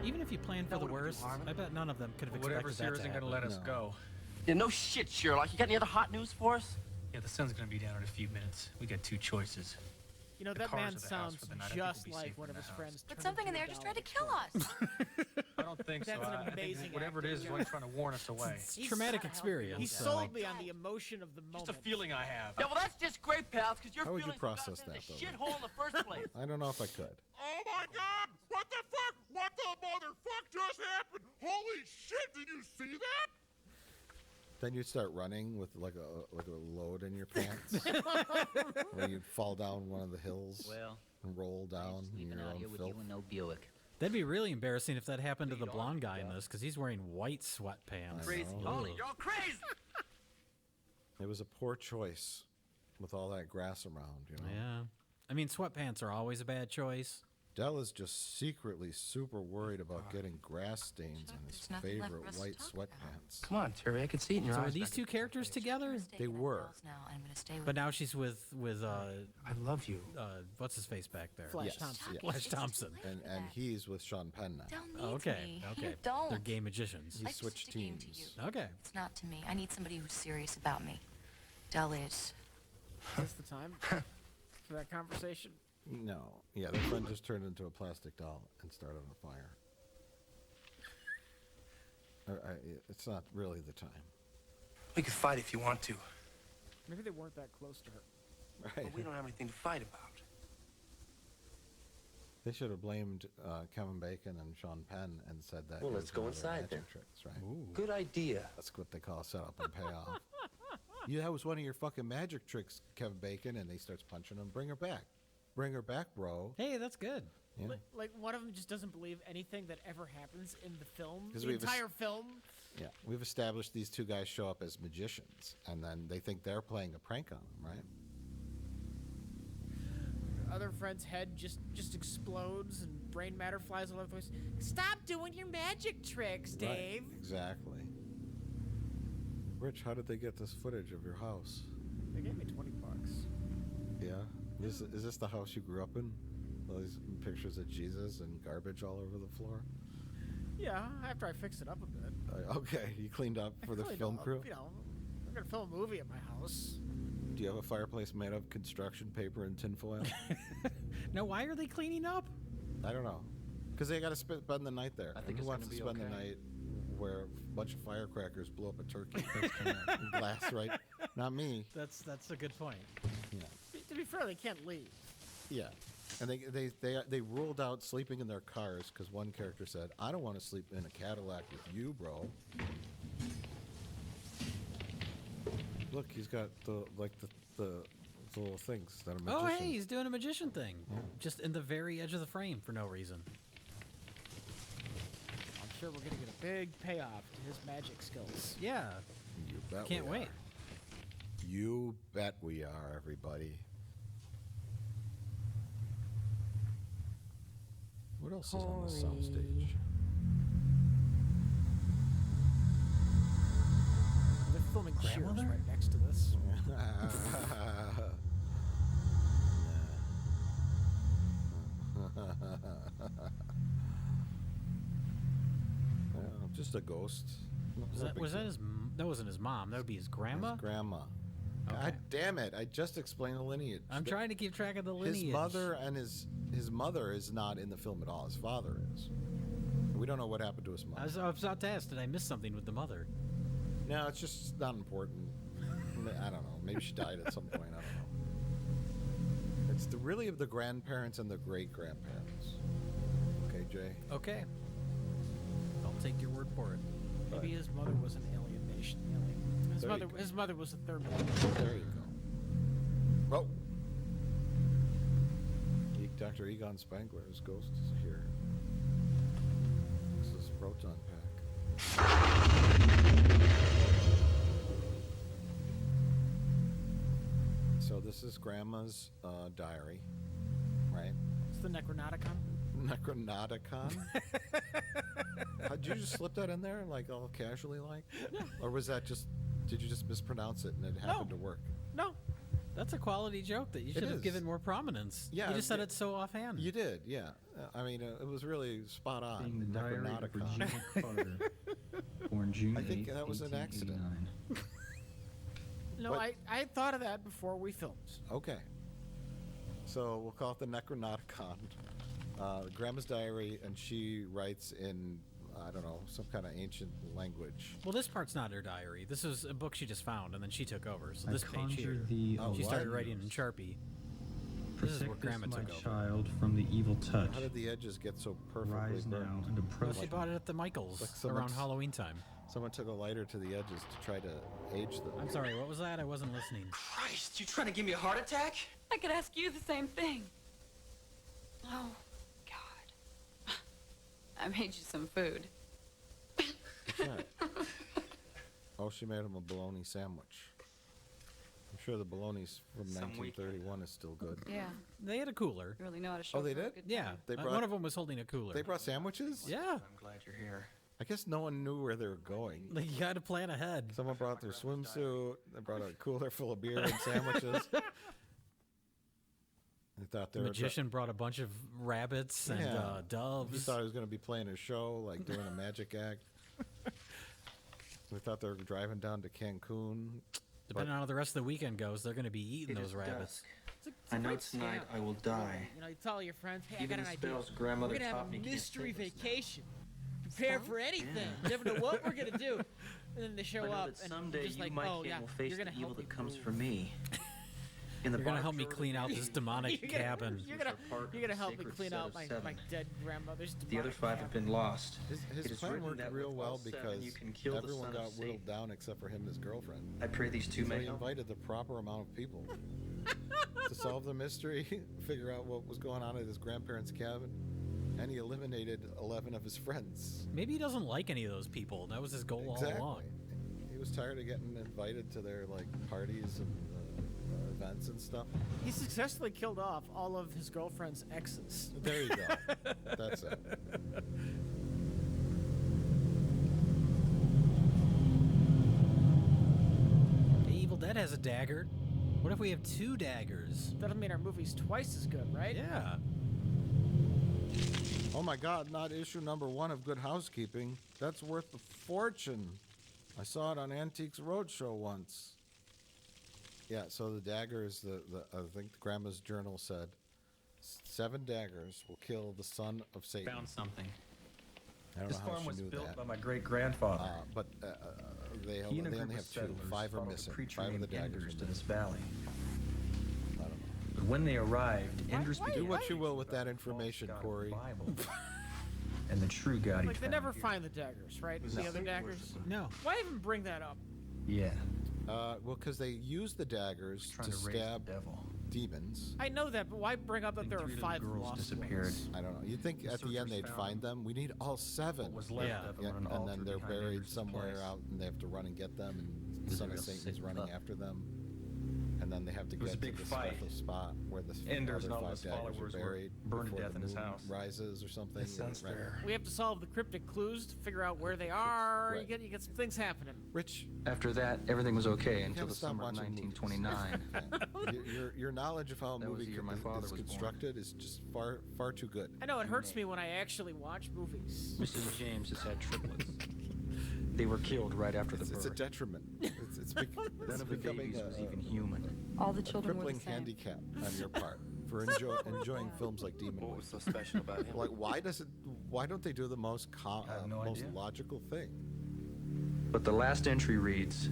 Even if you plan for the worst, I bet none of them could have Whatever expected here that to isn't happen. gonna let us go. Yeah, no shit, Sherlock. You got any other hot news for us? Yeah, the sun's gonna be down in a few minutes. We got 2 choices. You know, The that cars man or the house sounds for the night. I think we'll just be like safer one in of the his house. friends. But turned something in into a there just tried to Dalek. kill us. I don't think so. That's an I think amazing whatever it acting is job. only trying to warn us away. He's- Traumatic experience. He so- sold me on the emotion of the moment. Just a feeling I have. Yeah, well, that's just great, pals, because you're How would you feeling process in the that, though? shithole in the first place. I don't know if I could. Oh my god! What the fuck? What the motherfuck just happened? Holy shit, did you see that? Then you'd start running with like a load in your pants, where you'd fall down one of the hills Well, and roll down in your own filth. no Buick. That'd be really embarrassing if that happened to the blonde guy in this, because he's wearing white sweatpants. Crazy. Holy, you're crazy! It was a poor choice with all that grass around, you know. Yeah. I mean, sweatpants are always a bad choice. Dell is just secretly super worried about getting grass stains on his There's nothing left favorite for us to white talk sweatpants. Come on, Terry, I can see it in your So are eyes. these 2 characters together? They were. Now I'm gonna stay with But now she's with I love you. what's his face back there? Flash Yes, Thompson. yeah. Flash Thompson. And he's with Sean Penn now. Del needs Oh, okay, me. okay. You don't. They're gay magicians. He Life's switched just a game to teams. Okay. It's not to me. I need somebody who's serious about me. Del is. Is this the time for that conversation? No. Yeah, their friend just turned into a plastic doll and started a fire. It's not really the time. We could fight if you want to. Maybe they weren't that close to her. Right. But we don't have anything to fight about. They should have blamed Kevin Bacon and Sean Penn and said that. Well, it let's was go one of their inside magic then. Tricks, right? Good idea. That's what they call set up and pay off. Yeah, that was one of your fucking magic tricks, Kevin Bacon, and he starts punching him. Bring her back. Bring her back, bro. Hey, that's good. Yeah. Like one of them just doesn't believe anything that ever happens in the film. 'Cause The we've entire film. Yeah, we've established these 2 guys show up as magicians, and then they think they're playing a prank on them, right? Other friend's head just explodes and brain matter flies all over the place. Stop doing your magic tricks, Dave. Right, exactly. Rich, how did they get this footage of your house? They gave me $20. Yeah? Is this the house you grew up in? All these pictures of Jesus and garbage all over the floor? Yeah, after I fix it up a bit. Okay, you cleaned up for the Cleaned film up, crew? You know, we're gonna film a movie at my house. Do you have a fireplace made of construction paper and tinfoil? No, why are they cleaning up? I don't know. Because they got to spend the night there. I think Who it's wants to gonna be spend the okay. night where a bunch of firecrackers blow up a turkey in glass, right? Not me. That's a good point. Yeah. To be fair, they can't leave. Yeah. And they ruled out sleeping in their cars because one character said, "I don't want to sleep in a Cadillac with you, bro." Look, he's got the little things that are magician. Oh, hey, he's doing a magician thing. Just in the very edge of the frame for no reason. I'm sure we're gonna get a big payoff to his magic skills. Yeah. You bet. Can't we wait. Are. You bet we are, everybody. What else is on the soundstage? They're filming Cheers right next to this. Just a ghost. Was that his? That wasn't his mom. That would be his grandma. His grandma. Okay. God damn it! I just explained the lineage. I'm trying to keep track of the lineage. His mother and his mother is not in the film at all. His father is. We don't know what happened to his mother. I was about to ask, did I miss something with the mother? No, it's just not important. I don't know. Maybe she died at some point. I don't know. It's really of the grandparents and the great grandparents. Okay, Jay. Okay. I'll take your word for it. Maybe his mother was an alien nation. His mother was a third one. There you go. Oh. Dr. Egon Spangler's ghost is here. This is Proton Pack. So this is Grandma's diary, right? It's the Necronauticon. Necronauticon? Did you just slip that in there, like all casually, like? Or was that just? Did you just mispronounce it and it happened to work? No. That's a quality joke that you should have given more prominence. Yeah, You just said it so offhand. You did, yeah. I mean, it was really spot on. Being the diary of Necronauticon. Virginia Carter, born June I think 8th, that was an accident. 1889. No, I thought of that before we filmed. Okay. So we'll call it the Necronauticon. Grandma's diary, and she writes in, I don't know, some kind of ancient language. Well, this part's not her diary. This is a book she just found, and then she took over. So I this page here, conjured the she started what? writing in Sharpie. This is where Protect Grandma my took over. child from the evil touch. How did the edges get so perfectly Rise burned? now and approach. Well, she bought it at the Michaels Like someone around Halloween time. Someone took a lighter to the edges to try to age them. I'm sorry, what was that? I wasn't listening. Christ, you trying to give me a heart attack? I could ask you the same thing. Oh, God. I made you some food. Right. Oh, she made him a bologna sandwich. I'm sure the bologna's from Some 1931 is still good. Yeah. They had a cooler. You really know how to show Oh, they for a did? good Yeah, time. They one of them was holding a cooler. They brought sandwiches? Yeah. I'm glad you're here. I guess no one knew where they were going. Like, you got to plan ahead. Someone brought their swimsuit. They brought a cooler full of beer and sandwiches. They thought they The were magician brought a bunch of rabbits and Yeah. doves. He thought he was going to be playing a show, like doing a magic act. We thought they were driving down to Cancun. Depending on how the rest of the weekend goes, they're going to be eating It those is rabbits. dusk. It's a I know great tonight scam. I will die. You know, you tell your friends, hey, Even I got the an idea. spells grandmother We're gonna have taught me a can't mystery save us now. vacation. Prepare for anything. You never know what we're gonna do. And then they show I know up that and someday just you, like, my oh kid, yeah, will face you're gonna the evil help that me comes move. for me. In the You're going to bottom help me drawer of clean the out this demonic You're gonna- cabin. You're gonna, part you're gonna of the help me sacred clean set out of my seven. dead grandmother's The other demonic 5 have cabin. been lost. His It is plan written worked that real with well all 7 because you can kill the everyone son of got whittled Satan. down except for him and his girlfriend. I pray these two So may he help. invited the proper amount of people to solve the mystery, figure out what was going on at his grandparents' cabin, and he eliminated 11 of his friends. Maybe he doesn't like any of those people. That was his goal all along. He was tired of getting invited to their like parties and events and stuff. He successfully killed off all of his girlfriend's exes. There you go. That's it. Hey, Evil Dead has a dagger. What if we have 2 daggers? That'll mean our movie's twice as good, right? Yeah. Oh my God, not issue number 1 of Good Housekeeping. That's worth a fortune. I saw it on Antiques Roadshow once. Yeah, so the daggers, I think the Grandma's Journal said, 7 daggers will kill the son of Satan. Found something. I don't This know how farm she was knew built that. by my great-grandfather. But they He and a only group have of 2. settlers 5 are followed a missing. preacher 5 of the named daggers Enders are to this missing. valley. I don't know. But when they arrived, Enders began Do what to you will preach with about that the information, false God Corey. Bible and the true God he Like, they found never here. find the daggers, right? The other daggers? No. Why even bring that up? Yeah. Well, because they use the daggers Trying to to raise the stab devil. demons. I know that, but why bring up that And there are 3 little 5 girls lost disappeared. ones? I don't know. You'd think The at the end searchers they'd found find them. We need all 7. What was left Yeah. of them on an and altar then they're behind buried Enders' somewhere place. out, and they have to run and get them, and It the was a son of real Satan is sick running pup. after them. And then they have to It was get a big to the fight. special spot where the Enders other and all 5 his daggers followers are were buried burned to before death the in his moon house. rises or something. That sounds Right. fair. We have to solve the cryptic clues to figure out where they are. Right. You get some things happening. Rich, After that, everything was okay until gotta the stop summer of watching movies. 1929. your knowledge of how a That was movie the year my is father was born. constructed is just far too good. I know it hurts me when I actually watch movies. Mrs. James has had triplets. They were killed right after the It's birth. a detriment. It's None of the becoming babies was even human. All the a children were the crippling same. handicap on your part for enjoying films like Demon What Wind. was so special about him? Like, why don't they do the most most idea. logical thing? But the last entry reads,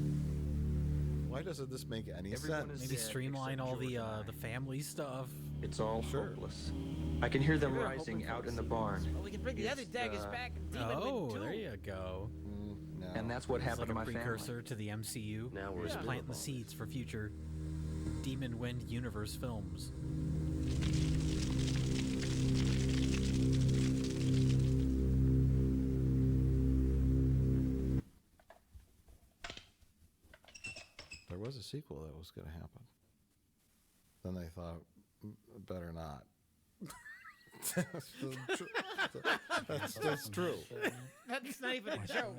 Why doesn't this make any Everyone sense? is Maybe dead streamline except all George and I. the family stuff. It's all Sure. hopeless. I can hear them Maybe they're rising hoping for out a in the sequel. barn. Well, we can bring the other It's, daggers back and Demon Oh, Wind too. there you go. No. And that's what It's happened like to a my precursor family. to the MCU. Now we're Just Yeah. planting the seeds for future Demon Wind universe films. There was a sequel that was going to happen. Then they thought, better not. That's true. That's not even a joke.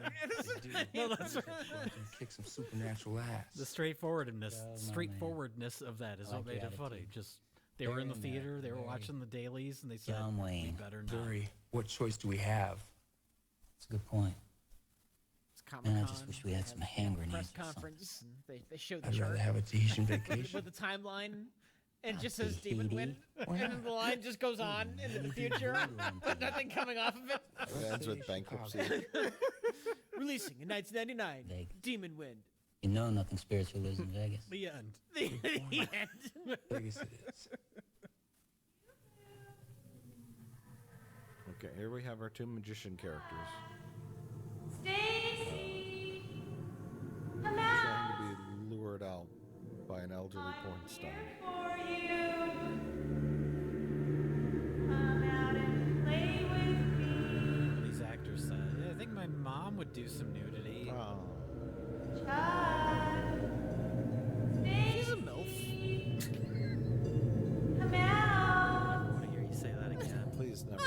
No, that's right. Kick some supernatural ass. The straightforwardness of that is what made it funny. Just they were in the theater, they were watching the dailies, and they said, John "We Wayne. better not." Missouri, what choice do we have? That's a good point. It's Comic-Con. I just wish we had some hand Press grenades. or something. conference. And they showed the I'd chart rather have a Tahitian vacation. with the timeline. And Not just says Demon Tahiti. Wind, and then the line just goes on into the future with nothing coming off of it. It ends with bankruptcy. Releasing in 1999, Vegas. Demon Wind. You know nothing spiritual lives in Vegas. The end. The end. Vegas it is. Okay, here we have our 2 magician characters. Stacy! Come Trying to be lured out by an elderly porn star. for you. Come out and play with me. These actors said, "Yeah, I think my mom would do some nudity." Oh. She's a MILF. Come out. I want to hear you say that again. Please never,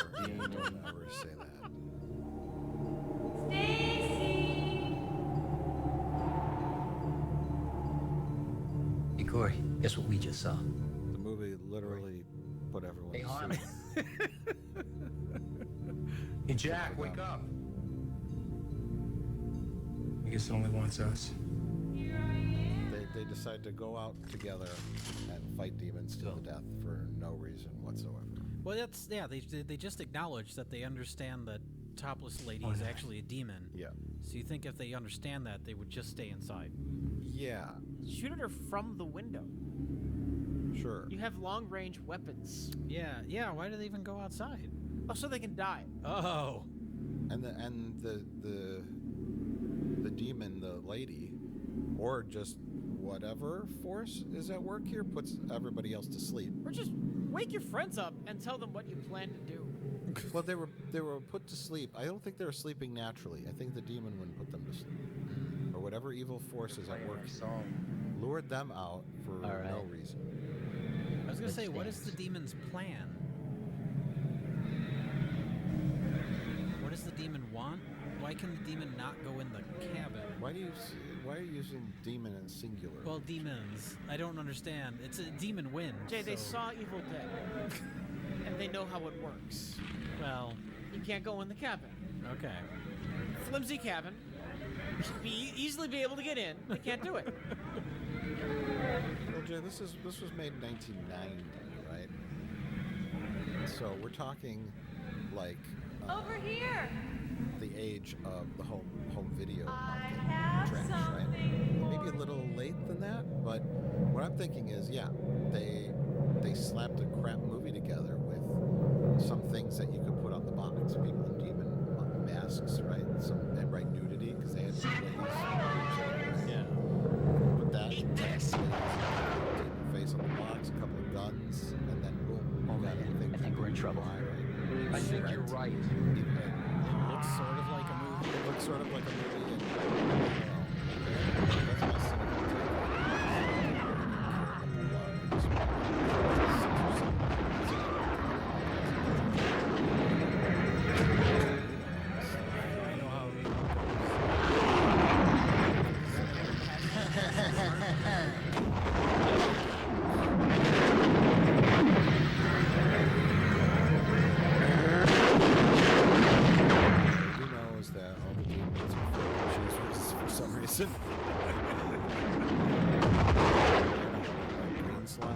don't ever say that. Hey, Corey, guess what we just saw? The movie literally put everyone Hey, to Harmon. sleep. Hey, Jack, wake up. I guess it only wants us. They decide to go out together and fight demons to the death for no reason whatsoever. Well, that's They just acknowledge that they understand that topless lady is actually a demon. Yeah. So you think if they understand that, they would just stay inside? Yeah. Shoot at her from the window. Sure. You have long-range weapons. Yeah. Why do they even go outside? Oh, so they can die. Oh. And the demon, the lady, or just whatever force is at work here, puts everybody else to sleep. Or just wake your friends up and tell them what you plan to do. Well, they were put to sleep. I don't think they were sleeping naturally. I think the demon would put them to sleep, or whatever evil force is at work lured them out for no reason. I was gonna say, what is the demon's plan? What does the demon want? Why can the demon not go in the cabin? Why are you using demon in singular? Well, demons. I don't understand. It's a demon wind. Jay, they so- saw Evil Dead. and they know how it works. Well, You can't go in the cabin. okay. Flimsy cabin. Easily be able to get in. They can't do it. Well, Jay, this was made in 1990, right? So we're talking like Over here. the age of the home video I market have trend, right? something Maybe a little late than that, but what I'm thinking is, yeah, they slapped a crap movie together with some things that you could put on the box. People in demon masks, right? And right, nudity, because they had displays. Yeah. Put that demon face on the box, a couple of guns, and then boom, you got anything. I think we're in trouble. Right? I think you're right. It looks sort of like a movie. It looks sort of like a movie. And, that's my cynical reason. Green slime.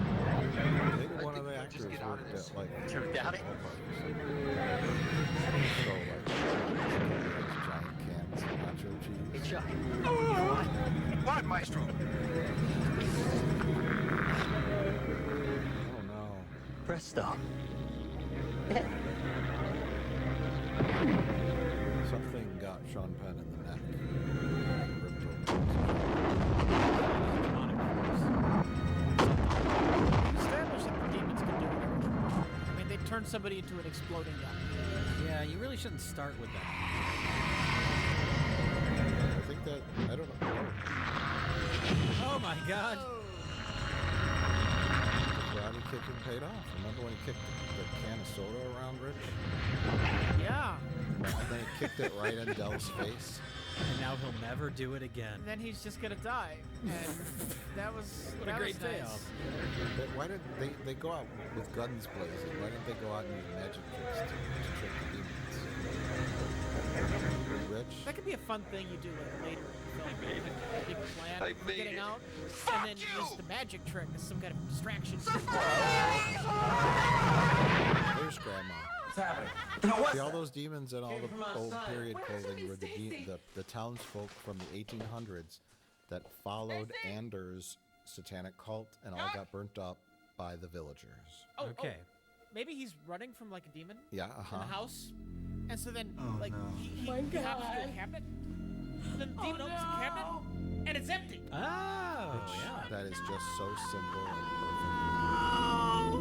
I think one of the actors worked at like. You doubt it? So like giant cans of nacho cheese. Hey, Chuck. What, Maestro? Oh no. Press stop. Something got Sean Penn in the neck. Ripped open. Established that the demons can do whatever. I mean, they turn somebody into an exploding gun. Yeah, you really shouldn't start with that. I think that, I don't know. Oh my god. The karate kicking paid off. Remember when he kicked the can of soda around Rich? Yeah. And then he kicked it right in Dell's face. And now he'll never do it again. And then he's just gonna die. And that was What that a great was nice. payoff. But why did they go out with guns blazing? Why didn't they go out and use magic tricks to trick the demons? Rich? That could be a fun thing you do like later in the film. A big plan I for made getting it. out, and then use the magic trick as some kind of distraction. There's Grandma. What's happening? See, all those demons and all the old period clothing were the townsfolk from the 1800s that followed Anders' satanic cult and all got burnt up by the villagers. Okay. Maybe he's running from like a demon Yeah, in the house, and so then like he My hops into a God. cabinet, and then the demon opens the cabinet, and it's empty. Oh, yeah. That is just so simple and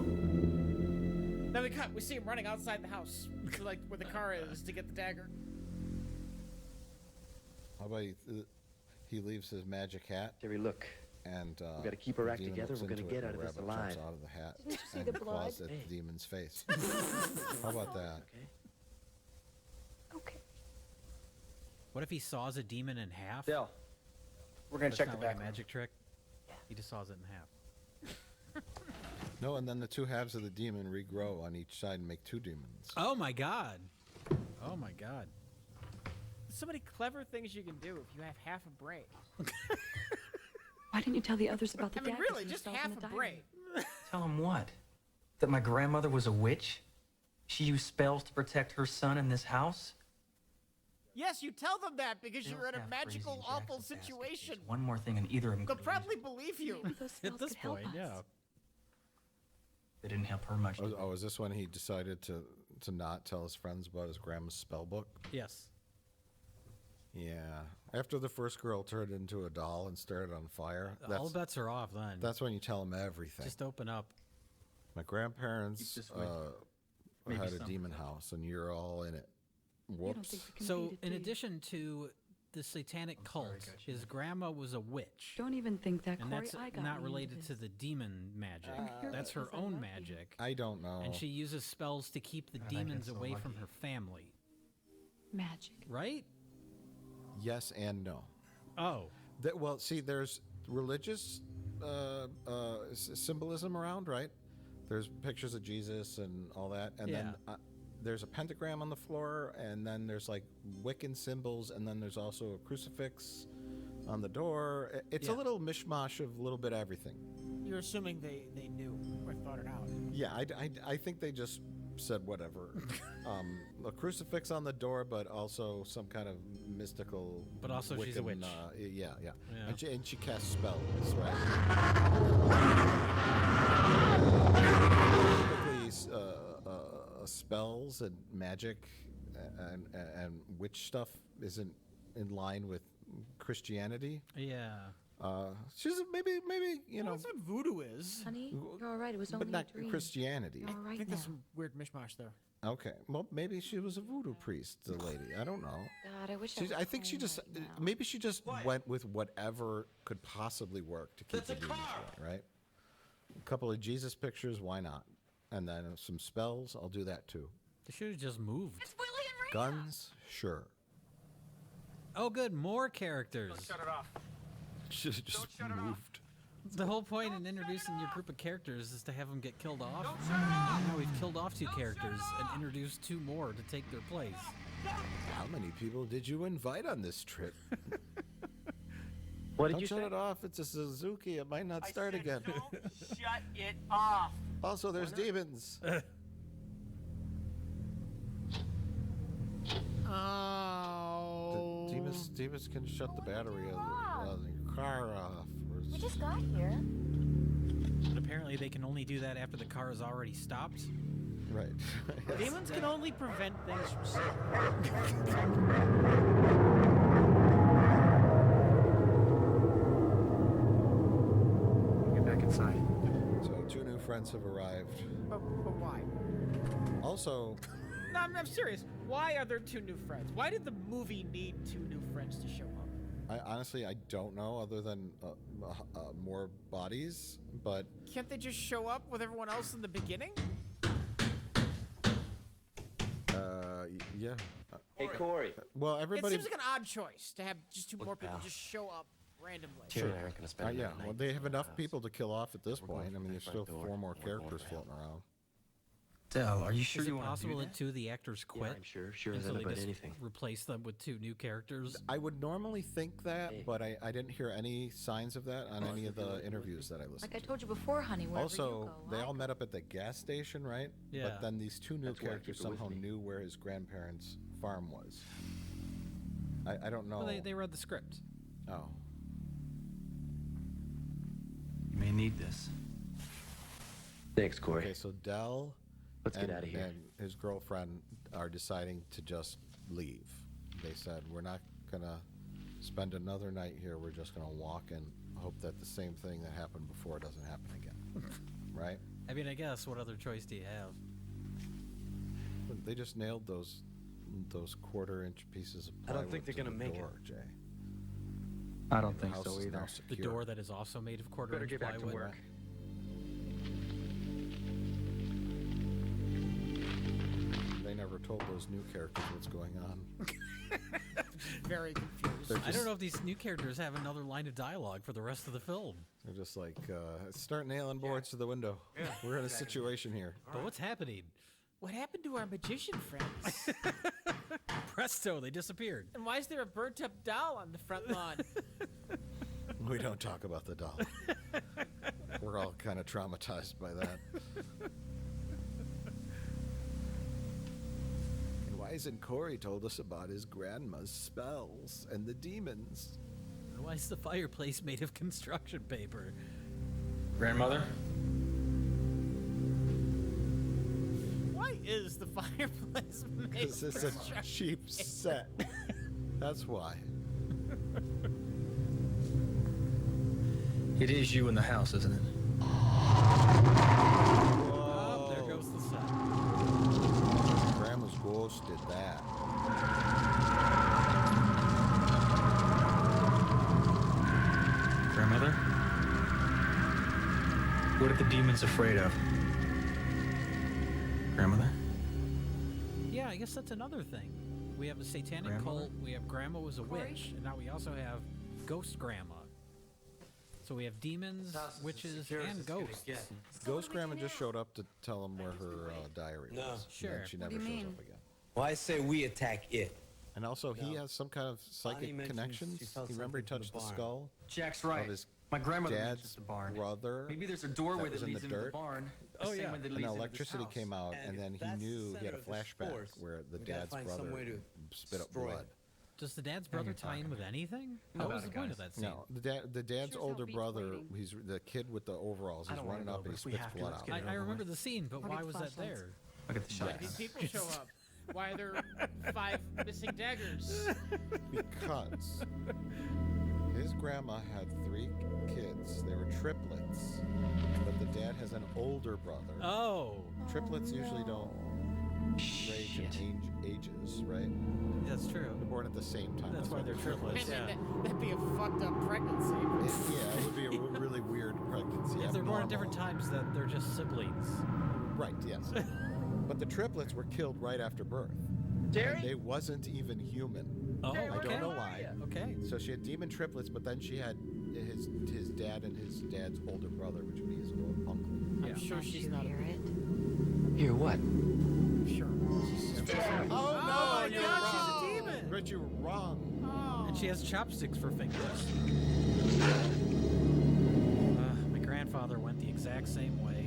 perfect. Then we cut. We see him running outside the house, to like where the car is, to get the dagger. How about he leaves his magic hat? Terry, look. And We gotta keep our the act demon together. looks We're gonna into it get and out a of this rabbit jumps alive. out of the hat Didn't you see and the claws blood? at the demon's face. How about that? Okay. What if he saws a demon in half? Dell, we're gonna That's check not the like back a room. magic trick. He just saws it in half. No, and then the two halves of the demon regrow on each side and make two demons. Oh my god. Oh my god. There's so many clever things you can do if you have half a brain. Why didn't you tell the others about the I mean, daggers really, and just stuff in half the a diary? brain. Tell him what? That my grandmother was a witch? She used spells to protect her son in this house? Yes, you tell them that because They you're in don't a have magical, crazy awful Jackson baskets. situation. One more thing and either of them They'll could probably believe you. Maybe those spells At this could help point, us. yeah. They didn't help her much. Oh, is this when he decided to not tell his friends about his grandma's spell book? Yes. Yeah. After the first girl turned into a doll and started on fire, All bets are off then. that's when you tell them everything. Just open up. My grandparents Keep this way. Maybe had a something. demon house, and you're all in it. Whoops. think we can So, beat it, in do you? addition to the satanic cult, his grandma was a witch. Don't even think that, And Corey. that's I got not me related into to this. the demon magic. That's her because I own love you. magic. I don't know. And she uses spells to keep the God, I get demons so away from lucky. her family. Magic. Right? Yes and no. Oh. Well, see, there's religious symbolism around, right? There's pictures of Jesus and all that, and then there's a pentagram on the floor, and then there's like Wiccan symbols, and then there's also a crucifix on the door. It's a little mishmash of a little bit of everything. You're assuming they knew or thought it out. Yeah, I think they just said whatever. A crucifix on the door, but also some kind of mystical. But also Wiccan, she's a witch. Yeah. And she casts spells, right? Typically, spells and magic and witch stuff isn't in line with Christianity. Yeah. She's maybe you know. That's what voodoo is. Honey, you're all right. It was only But not a dream. Christianity. You're all right I think now. there's some weird mishmash there. Okay, well, maybe she was a voodoo priest, the lady. I don't know. God, I wish I think she just, maybe she just went with whatever could possibly work to keep the demons away, right? A couple of Jesus pictures, why not? And then some spells, I'll do that too. They should have just moved. Guns, sure. Oh, good, more characters. Shut it off. Should have just moved. The whole point in introducing your group of characters is to have them get killed off. Now we've killed off 2 characters and introduced 2 more to take their place. How many people did you invite on this trip? What did Don't you shut say? it off. It's a Suzuki. It might not start again. Shut it off. Also, there's demons. Oh. Demons can shut the battery of the car off. We just got here. But apparently they can only do that after the car is already stopped. Right. Demons can only prevent things from Get back inside. So 2 new friends have arrived. But why? Also, No, I'm serious. Why are there 2 new friends? Why did the movie need 2 new friends to show up? I don't know, other than more bodies, but Can't they just show up with everyone else in the beginning? yeah. Hey, Corey. Well, everybody. It seems like an odd choice to have just 2 more people just show up randomly. Terry and I aren't going to spend Yeah, another night well, they have in the enough house. people to kill off at this We're going point. I through mean, the there's front still door. 4 more We're going characters around. floating around. Del, are you Is sure it you want to do possible that? that 2 of the actors Yeah, quit? I'm sure. Sure and as so they about just anything. replace them with 2 new characters? I would normally think that, but I didn't hear any signs of that on any of the interviews that I listened Like I to. told you before, honey, wherever you Also, go, they I all go. met up at the gas station, right? Yeah. But then these 2 new That's why I characters keep it with somehow me. knew where his grandparents' farm was. I don't know. Well, they read the script. Oh. You may need this. Thanks, Corey. Okay, so Del Let's get and- outta here. and his girlfriend are deciding to just leave. They said, we're not going to spend another night here. We're just going to walk and hope that the same thing that happened before doesn't happen again. Right? I mean, I guess, what other choice do you have? But they just nailed those 1/4-inch pieces of I plywood don't think they're to gonna the make it. door, Jay. I don't The think house so is either. now The secure. door that is also made of Better quarter-inch get back to plywood. work. They never told those new characters what's going on. Very confused. They're I don't just- know if these new characters have another line of dialogue for the rest of the film. They're just like, start nailing boards to the window. We're in a situation here. But what's happening? What happened to our magician friends? Presto, they disappeared. And why is there a burnt up doll on the front lawn? We don't talk about the doll. We're all kind of traumatized by that. And why isn't Corey told us about his grandma's spells and the demons? And why is the fireplace made of construction paper? Grandmother? Why is the fireplace made Because it's a cheap set. That's why. It is you in the house, isn't it? Oh, there goes the set. Grandma's ghost did that. Grandmother? What are the demons afraid of? Grandmother? Yeah, I guess that's another thing. We have a satanic Grandmother? cult, we have Grandma was a Corey? witch, and now we also have Ghost Grandma. So we have demons, witches, and ghosts. Ghost Grandma just showed up to tell him where her diary No. was. Sure. And then she What never do you shows mean? up again. Well, I say we attack it. And also, he has some kind of psychic mentions connections. she felt You remember he something from touched the the barn. skull? Jack's right. Of his My grandmother mentions dad's the barn. brother. Maybe there's a doorway that was that in leads the into the dirt. barn. the Oh, same yeah. way that And leads into this electricity house. came out, And and then if he that's knew the he had a center of this flashback force, where the we gotta dad's find some brother way to spit up destroy blood. it. Does the dad's brother tie in with anything? How What was about the it, point of guys? that scene? No, the dad's Sure older beats brother. waiting. He's the kid with the overalls. I He's don't wanna running go, up but and he if we spits have to, blood let's out. get it I over remember with. the scene, but Or why get was that flashlights. there? Look at the Why shot. did these people show up? Why are there 5 missing daggers? Because his grandma had 3 kids. They were triplets, but the dad has an older brother. Oh, Triplets usually don't range in ages, right? that's true. They're born at the same time. That's why they're triplets. Man, Yeah. that'd be a fucked up pregnancy. Yeah, it would be a really weird pregnancy. If they're born at different abnormal. times, then they're just siblings. Right, yes. But the triplets were killed right after birth. And they wasn't even human. Oh, I okay. don't know why. Okay. So she had demon triplets, but then she had his dad and his dad's older brother, which would be his little uncle. I'm sure she's not a Hear what? Sure. Oh, my you're God, wrong. she's a demon. Rich, you were wrong. And she has chopsticks for fingers. My grandfather went the exact same way.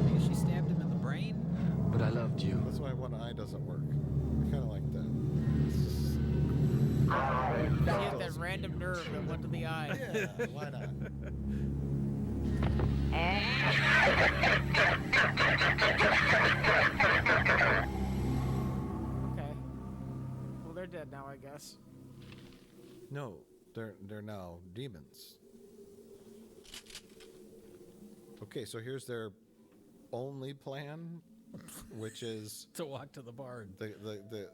Maybe she stabbed him in the brain? But I loved you. That's why one eye doesn't work. I kind of like that. She had that random nerve that went to the eye. Yeah, why not? Okay. Well, they're dead now, I guess. No, they're now demons. Okay, so here's their only plan, which is to walk to the barn. The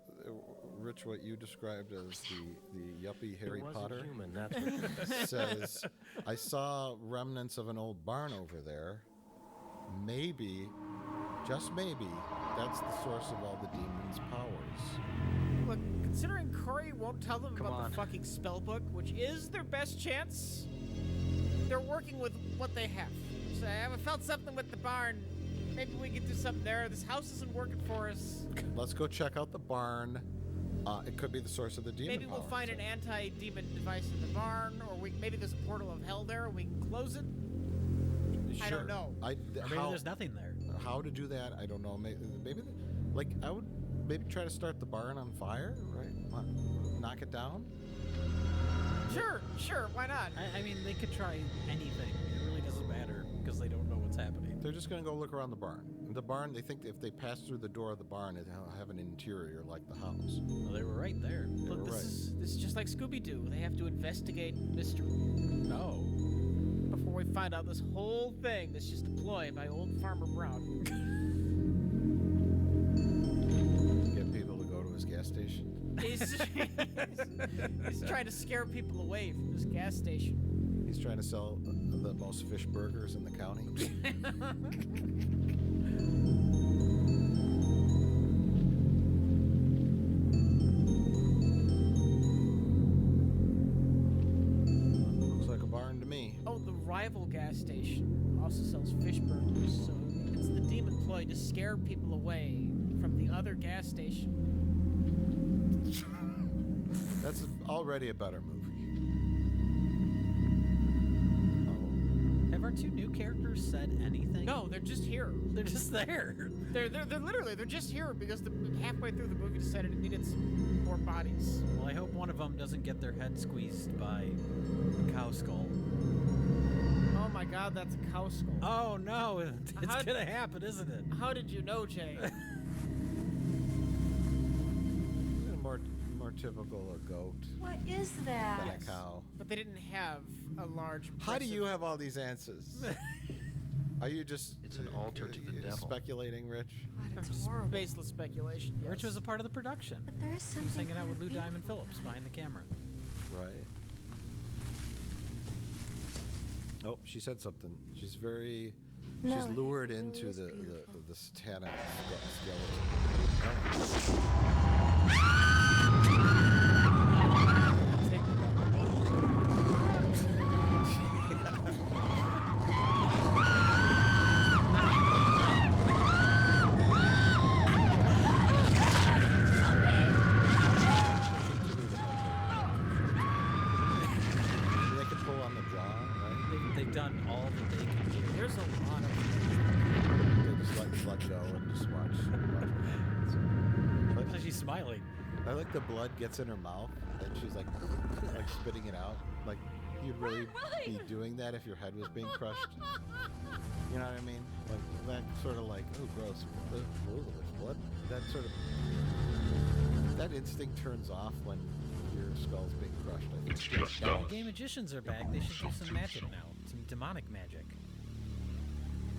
Rich, what you described as the yuppie Harry wasn't Potter human, that's what says, I saw remnants of an old barn over there. Maybe, just maybe, that's the source of all the demons' powers. Look, considering Corey won't tell them Come about on. the fucking spell book, which is their best chance, they're working with what they have. So I felt something with the barn. Maybe we can do something there. This house isn't working for us. Let's go check out the barn. It could be the source of the demon Maybe we'll powers. find an anti-demon device in the barn, or maybe there's a portal of hell there and we can close it. I Sure. don't know. Or maybe there's nothing there. How to do that? I don't know. Maybe like I would maybe try to start the barn on fire, right? Knock it down. Sure, why not? I mean, they could try anything. It really doesn't matter because they don't know what's happening. They're just gonna go look around the barn. The barn. They think if they pass through the door of the barn, it'll have an interior like the house. Well, they were right there. They Look, were right. this is just like Scooby-Doo. They have to investigate mystery. No. Before we find out this whole thing that's just a ploy by old Farmer Brown. Get people to go to his gas station. He's trying to scare people away from this gas station. He's trying to sell the most fish burgers in the county. Looks like a barn to me. Oh, the rival gas station also sells fish burgers, so it's the demon ploy to scare people away from the other gas station. That's already a better movie. Have our two new characters said anything? No, they're just here. They're just there. They're literally they're just here because halfway through the movie decided it needed some more bodies. Well, I hope one of them doesn't get their head squeezed by a cow skull. Oh my God, that's a cow skull. Oh no, it's How- gonna happen, isn't it? How did you know, Jay? More typical a goat What is that? than a cow. But they didn't have a large. How do you impressive- have all these answers? Are you just It's an altar to the devil. speculating, Rich? It's horrible. baseless speculation? Yes. Rich was a part of the production. But there is He something was hanging out with Lou kind of Diamond Phillips behind the camera. Right. Oh, she said something. She's very. No, she's it lured really into is the satanic skeleton. smiling. I like the blood gets in her mouth and she's like spitting it out. Like you'd really be doing that if your head was being crushed. You know what I mean? Like that sort of like, oh gross, there's blood. That sort of that instinct turns off when your skull's being crushed. I think. The gay magicians are back. They should do some magic now. Some demonic magic.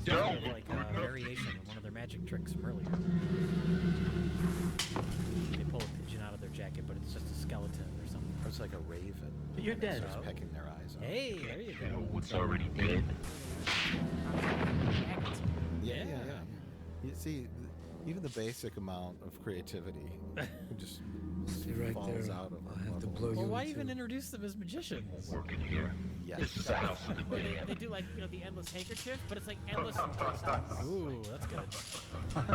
Sort of like a variation of one of their magic tricks from earlier. They pull a pigeon out of their jacket, but it's just a skeleton or something. Or it's like a raven. You're dead. Just pecking their eyes out. Hey, there you go. What's already dead? Yeah. You see, even the basic amount of creativity just falls out of them. Well, why even introduce them as magicians? Working here. Yes. This is a house in the middle. They do like, the endless handkerchief, but it's like endless. Ooh, that's good. We've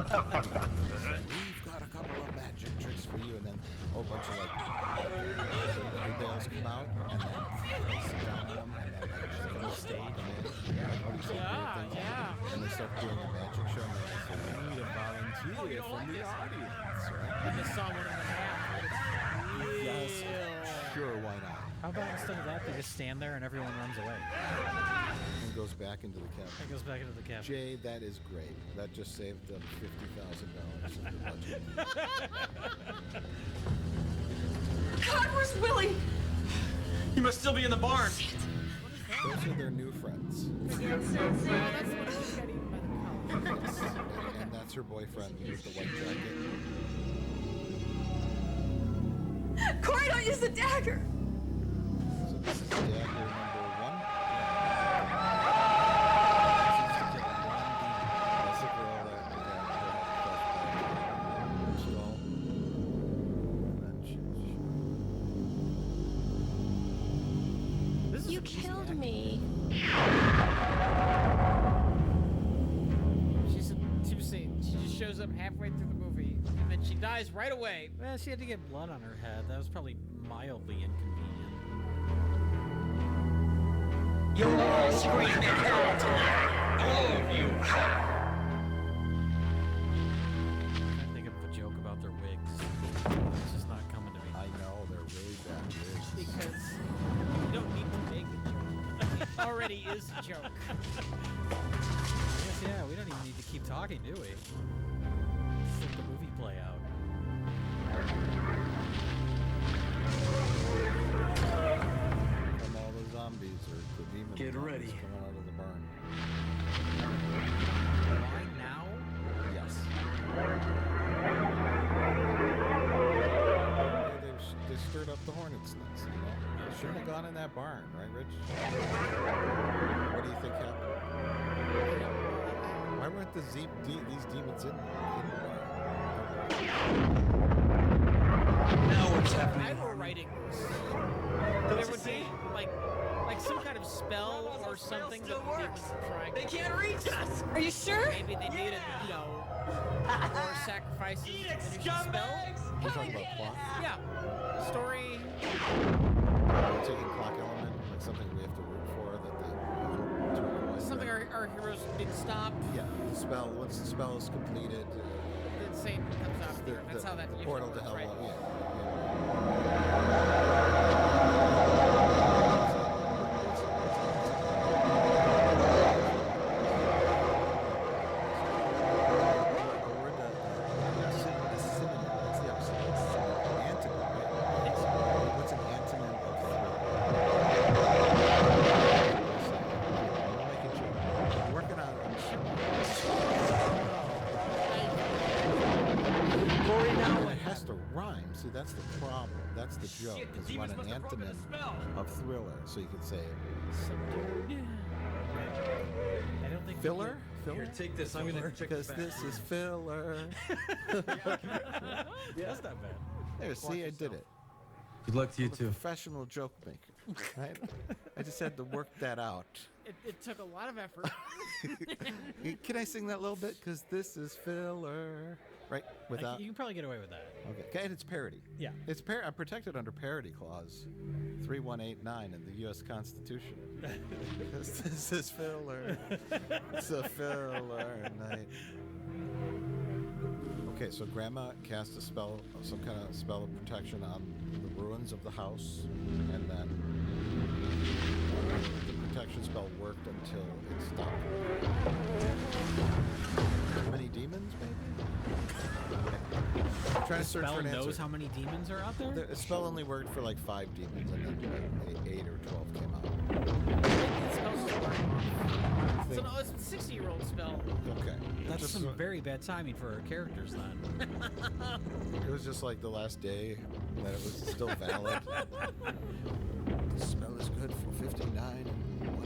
got a couple of magic tricks for you, and then a whole bunch of like bales come out, and then they sit down on them, and then like just on the stage, and then and they start doing a magic show, and they say, "We need a volunteer from the audience." Right? And the song went in the half. Yes, sure, why not? How about instead of that, they just stand there and everyone runs away? And goes back into the cabin. It goes back into the cabin. Jay, that is great. That just saved them $50,000 in the budget. God, where's Willie? He must still be in the barn. Those are their new friends. And that's her boyfriend with the white jacket. Corey, don't use the dagger. So this is dagger number 1. That's the girl that skull. And then You killed me. She's too soon. She just shows up halfway through the movie, and then she dies right away. Well, she had to get blood on her head. That was probably mildly inconvenient. You're all screaming hell tonight. All of you. I think of a joke about their wigs. It's just not coming to me. I know, they're really bad wigs. Because you don't need to make a joke. It already is a joke. I guess, yeah, we don't even need to keep talking, do we? Just let the movie play out. From all the zombies or the demons. Get ready. Coming out of the barn. Why now? Yes. They stirred up the hornet's nest, you know? They shouldn't have gone in that barn, right, Rich? What do you think happened? Why weren't these demons in the barn? Now what's happening? I were writing this. There would be like some kind of spell or something that the demons were trying. They can't reach us. Are you sure? Maybe they needed, more sacrifices. Eat it, and there's a scumbags! You're talking about clock? Yeah. Story. Taking clock element, like something we have to root for that they to avoid. Something our heroes did stop. Yeah, the spell. Once the spell is completed, The same comes out here. That's how that the usually portal works, to right? Elwell. Yeah. What's an antonym of I'm working on it. Corey, now It has to rhyme. See, that's the problem. That's the joke. Shit, the Because you want demons an must have broken antonym the spell. of thriller, so you could say I don't think filler. Filler. Here, take this. I'm gonna check Because the this is filler. That's not bad. There, see, I did it. Good luck to you I'm a too. professional joke maker. Right? I just had to work that out. It took a lot of effort. Can I sing that a little bit? Because this is filler. Right? Without. You can probably get away with that. Okay, and it's parody. Yeah. It's I'm protected under parody clause 3189 in the U.S. Constitution. This is filler. It's a filler night. Okay, so Grandma cast a spell, some kind of spell of protection on the ruins of the house, and then the protection spell worked until it stopped. How many demons, maybe? I'm trying The to search spell for an answer. knows how many demons are out there? The spell only worked for like 5 demons, and then 8 or 12 came out. So no, it's a 60-year-old spell. Okay. That's Just some so- very bad timing for our characters then. It was just like the last day that it was still valid. The spell is good for 59 and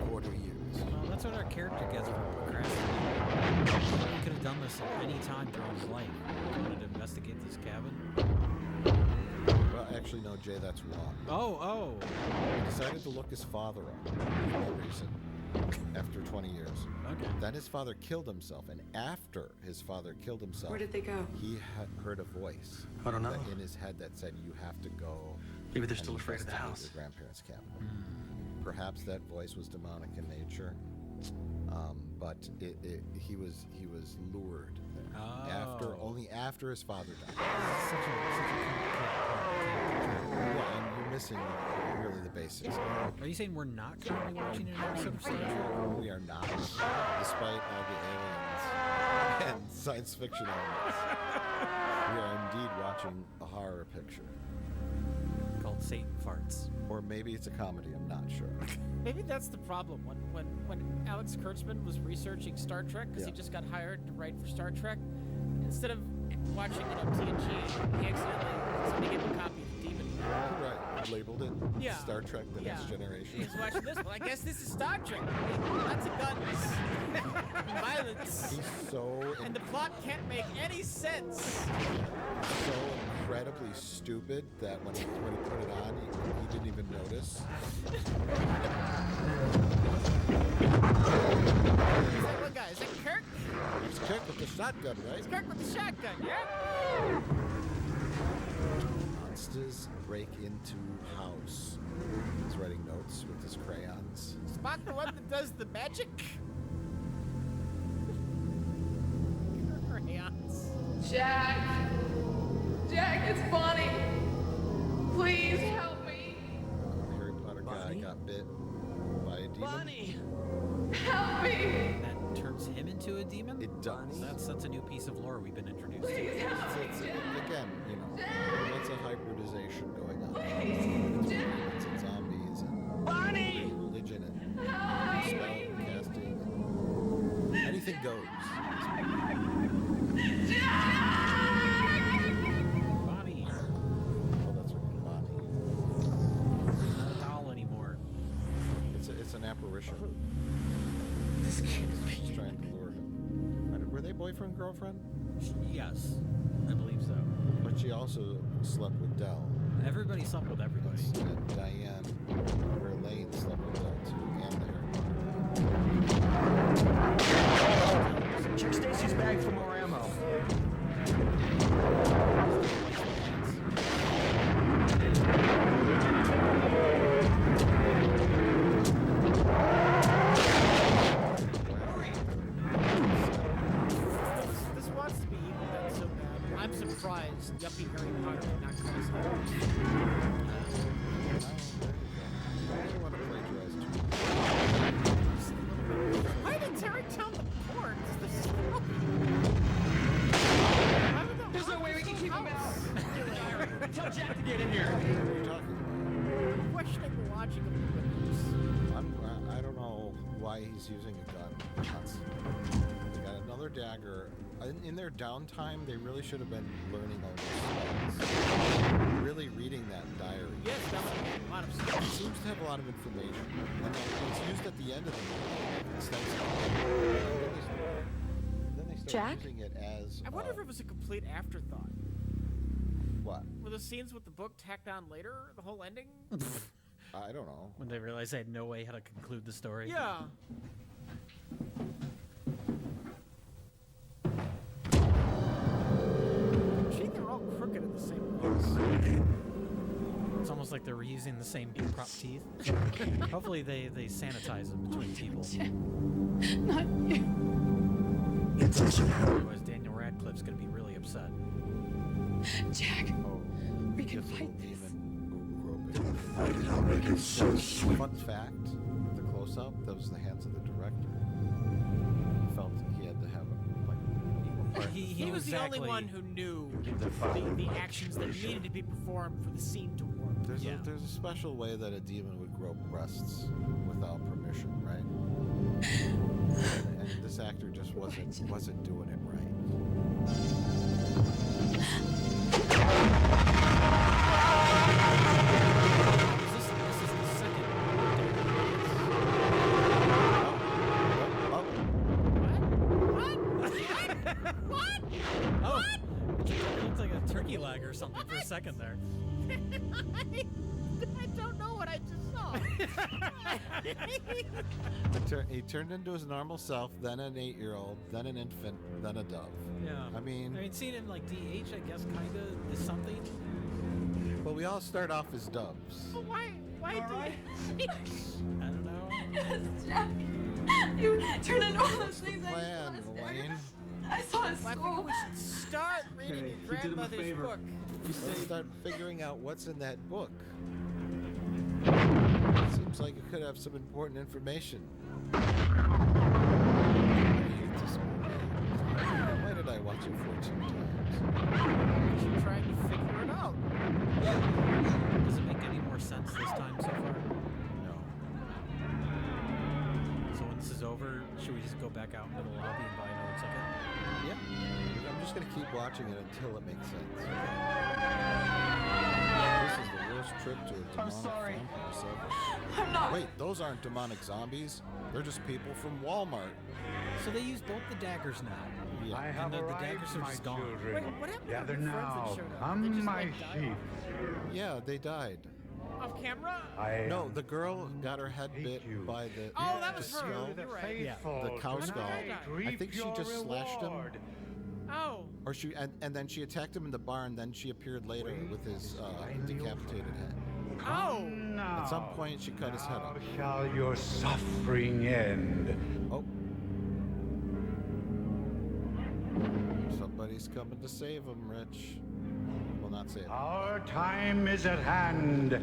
1/4 years. Well, that's what our character gets for procrastinating. He could have done this at any time throughout his life. He wanted to investigate this cabin. Well, actually, no, Jay, that's wrong. Oh. He decided to look his father up for no reason after 20 years. Okay. Then his father killed himself, and after his father killed himself, Where did they go? he had heard a voice I don't know. in his head that said, "You have to go." Maybe they're and still afraid of the investigate house. Your grandparents' cabin. Perhaps that voice was demonic in nature, but he was lured there only after his father died. Yeah, and you're missing really the basics. Are you saying we're not currently watching an episode of Star Trek? We are not, despite all the aliens and science fiction elements. We are indeed watching a horror picture. Called Satan Farts. Or maybe it's a comedy, I'm not sure. Maybe that's the problem. When Alex Kurtzman was researching Star Trek, because he just got hired to write for Star Trek, instead of watching TNG, he accidentally somebody gave him a copy of Demon. Right, labeled it Yeah. Star Trek: The Next Generation. He's watching this. Well, I guess this is Star Trek. Lots of guns, and violence, He's so and the plot can't make any sense. so incredibly stupid that when he put it on, he didn't even notice. Is that one guy? Is that Kirk? It's Kirk with the shotgun, right? It's Kirk with the shotgun, yeah? Monsters break into house. He's writing notes with his crayons. Spock the one that does the magic? Crayons. Jack! Jack, it's Bonnie! Please help me! Harry Potter guy got bit by a demon. Bonnie! Help me! That turns him into a demon? It does. That's a new piece of lore we've been introduced to. Please help me, It's Jack! again, lots of hybridization going on. Please, Jack! It's in zombies and Bonnie! religion and Help spell me! casting. Anything goes. Bonnie. Oh, that's right, Bonnie. Not a doll anymore. It's an apparition. She's trying to lure him. Were they boyfriend girlfriend? Yes, I believe so. But she also slept with Dell. Everybody slept with everybody. And Diane, or Elaine, slept with Dell too, and the Harry. Check Stacy's bag for more ammo. This wants to be evil done so bad. I'm surprised yuppie Harry Potter did not cut his hair. I don't want to plagiarize too Why did Terry tell the port? There's no way we can keep him out. Tell Jack to get in here. much. What are you talking I'm questioning the logic of the witness. about? I don't know why he's using a gun. They got another dagger. In their downtime, they really should have been learning all these spells. Really reading that diary. Yes, that's a lot of It stuff. seems to have a lot of information. And it's used at the end of the movie extensively. Then they start Jack? using it as... I wonder if it was a complete afterthought. What? Were the scenes with the book tacked on later? The whole ending? I don't know. When they realized they had no way how to conclude the story. Yeah. Gee, they're all crooked in the same place. It's almost like they're reusing the same prop teeth. Hopefully they sanitize them between people. Not you. Otherwise Daniel Radcliffe Radcliffe's gonna be really upset. Jack, Oh, we can just a fight little this. demon groping. Fun fact, the close-up, that was the hands of the director. He felt he had to have He was the only one who knew the actions that needed to be performed for the scene to work. There's a special way that a demon would grope breasts without permission, right? And this actor just wasn't doing it right. This is the second. What? Oh, it looked like a turkey leg or something for a second there. I don't know what I just saw. He turned into his normal self, then an 8-year-old, then an infant, then a dove. Yeah. I mean, seeing him like DH, I guess, kind of is something. well, we all start off as doves. Why do I don't know. Jack, you turned into all those things. Plan, Elaine. I saw his I think school. we should start reading your grandmother's book. Let's start figuring out what's in that book. Seems like it could have some important information. I hate this movie. Why did I watch it 14 times? You're trying to figure it out. Does it make any more sense this time so far? No. So when this is over, should we just go back out into the lobby and buy another ticket? Yeah. I'm just gonna keep watching it until it makes sense. This is the worst trip to a demonic farmhouse ever. I'm not. Wait, those aren't demonic zombies. They're just people from Walmart. So they use both the daggers now. Yeah. I have the arrived, daggers are my just gone. children. Wait, what happened to Gather your friends that now. showed up? They Come, just, my like, died sheep. Yeah, they died. off camera? No, the girl got her head bit by the Oh, that was the her. skull. You're right. Yeah, the cow skull. I think she just slashed him. Oh. Or she and then she attacked him in the barn. Then she appeared later with his decapitated head. Oh. At some point, she cut his head off. Shall your suffering end? Oh. Somebody's coming to save him, Rich. Well, not save him. Our time is at hand.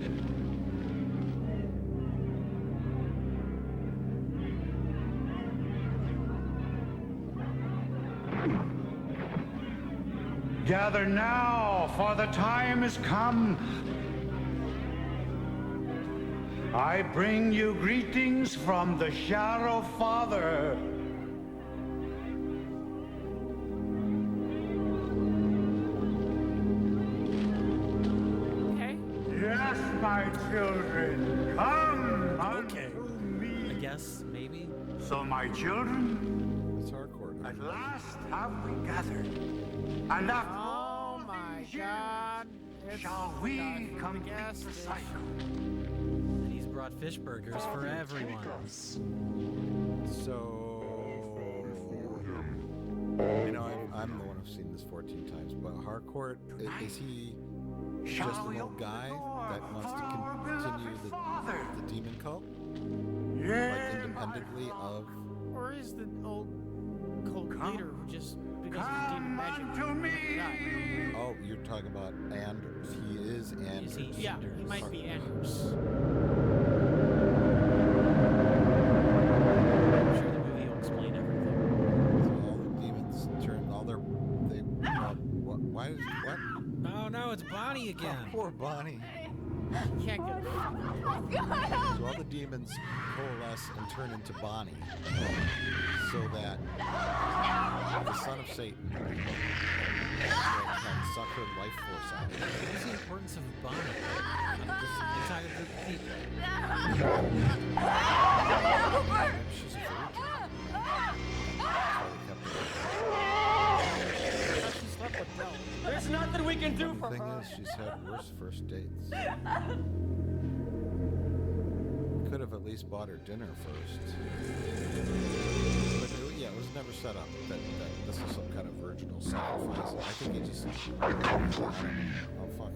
Gather now, for the time is come. I bring you greetings from the Shadow Father. Okay. Yes, my children, come Okay. unto me. I guess, maybe. So, my children, It's hardcore. at last have we gathered, and after Oh my God. shall we the complete gas the station. cycle. And he's brought fish burgers for everyone. So, you know, I'm the one who's seen this 14 times, but Harcourt, is he just an old guy that wants to continue the demon cult? Like independently of... Or is the old cult leader who just, because of the demon magic, died? Oh, you're talking about Anders. He is Anders. Yeah, he might be Anders. I'm sure the movie will explain everything. So all the demons turn all their... Why is... What? Oh no, it's Bonnie again. Oh, poor Bonnie. Can't get So all the demons coalesce and turn into Bonnie, so that the son of Satan can suck her life force out. What's the importance of Bonnie? I'm talking to the people. She's a virgin. She slept with Del. There's nothing we can do The for thing her. is, she's had worse first dates. Could have at least bought her dinner first. But yeah, it was never set up that this is some kind of virginal sacrifice. I think he just... Oh, fuck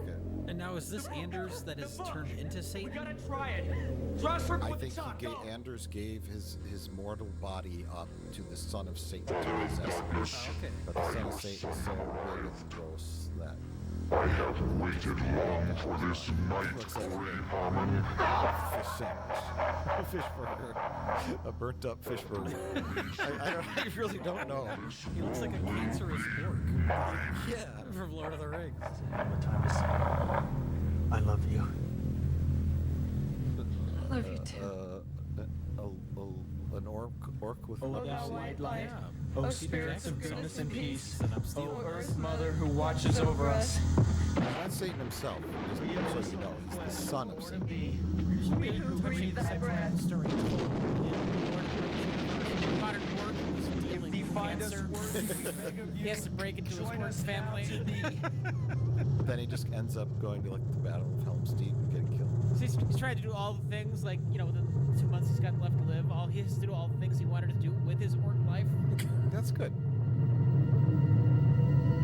it. And now is this Anders that is turned into Satan? We gotta try it. Trust her I with think the shot. Anders gave his mortal body up to the son of Satan to possess him. Okay. But the son of Satan is so big and gross that I have waited long for this night, Corey Hammond. fish sandwich, fish burger, a burnt up fish burger. I really don't know. He looks like a cancerous orc. Yeah, from Lord of the Rings. What time is it? I love you. I love you too. An orc with Oh, leprosy. thou white light. Yeah. Oh, spirits of goodness and peace. Oh, Earth Mother who watches over us. He's not Satan himself, just so you know, he's the son of Satan. We who breathe thy breath. Story. Modern orc who's dealing with cancer. He has to break into his work family. But then he just ends up going to like the Battle of Helm's Deep and getting killed. So he's trying to do all the things, like, you know, the 2 months he's got left to live. He has to do all the things he wanted to do with his orc life. That's good.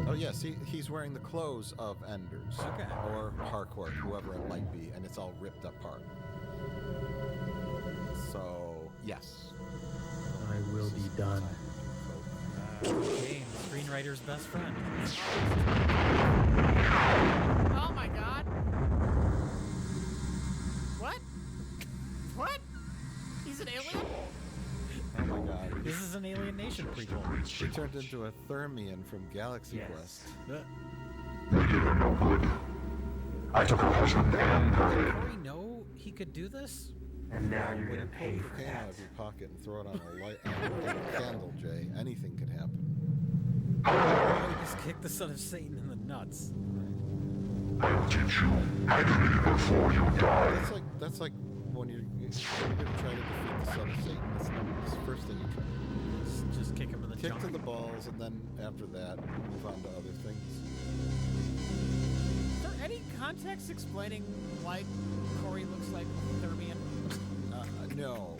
Oh yes, he's wearing the clothes of Anders. Okay. Or Harcourt, whoever it might be, and it's all ripped apart. So, yes. I will be done. Game, screenwriter's best friend. Oh my god! What? What? He's an alien? Oh my god. This is an Alien Nation prequel. He turned into a Thermian from Galaxy Quest. They did her no good. I took her husband and her Did head. Corey know he could do this? And now you're When gonna you pull pay your for can that. out of your pocket and throw it on a light on a candle, Jay, anything could happen. He just kicked the son of Satan in the nuts. I'll teach you agony before you die. That's like when you're gonna try to defeat the son of Satan. That's the first thing you try. Just kick him in the Kick junk. to the balls, and then after that, move on to other things. Is there any context explaining why Corey looks like Thermian? No.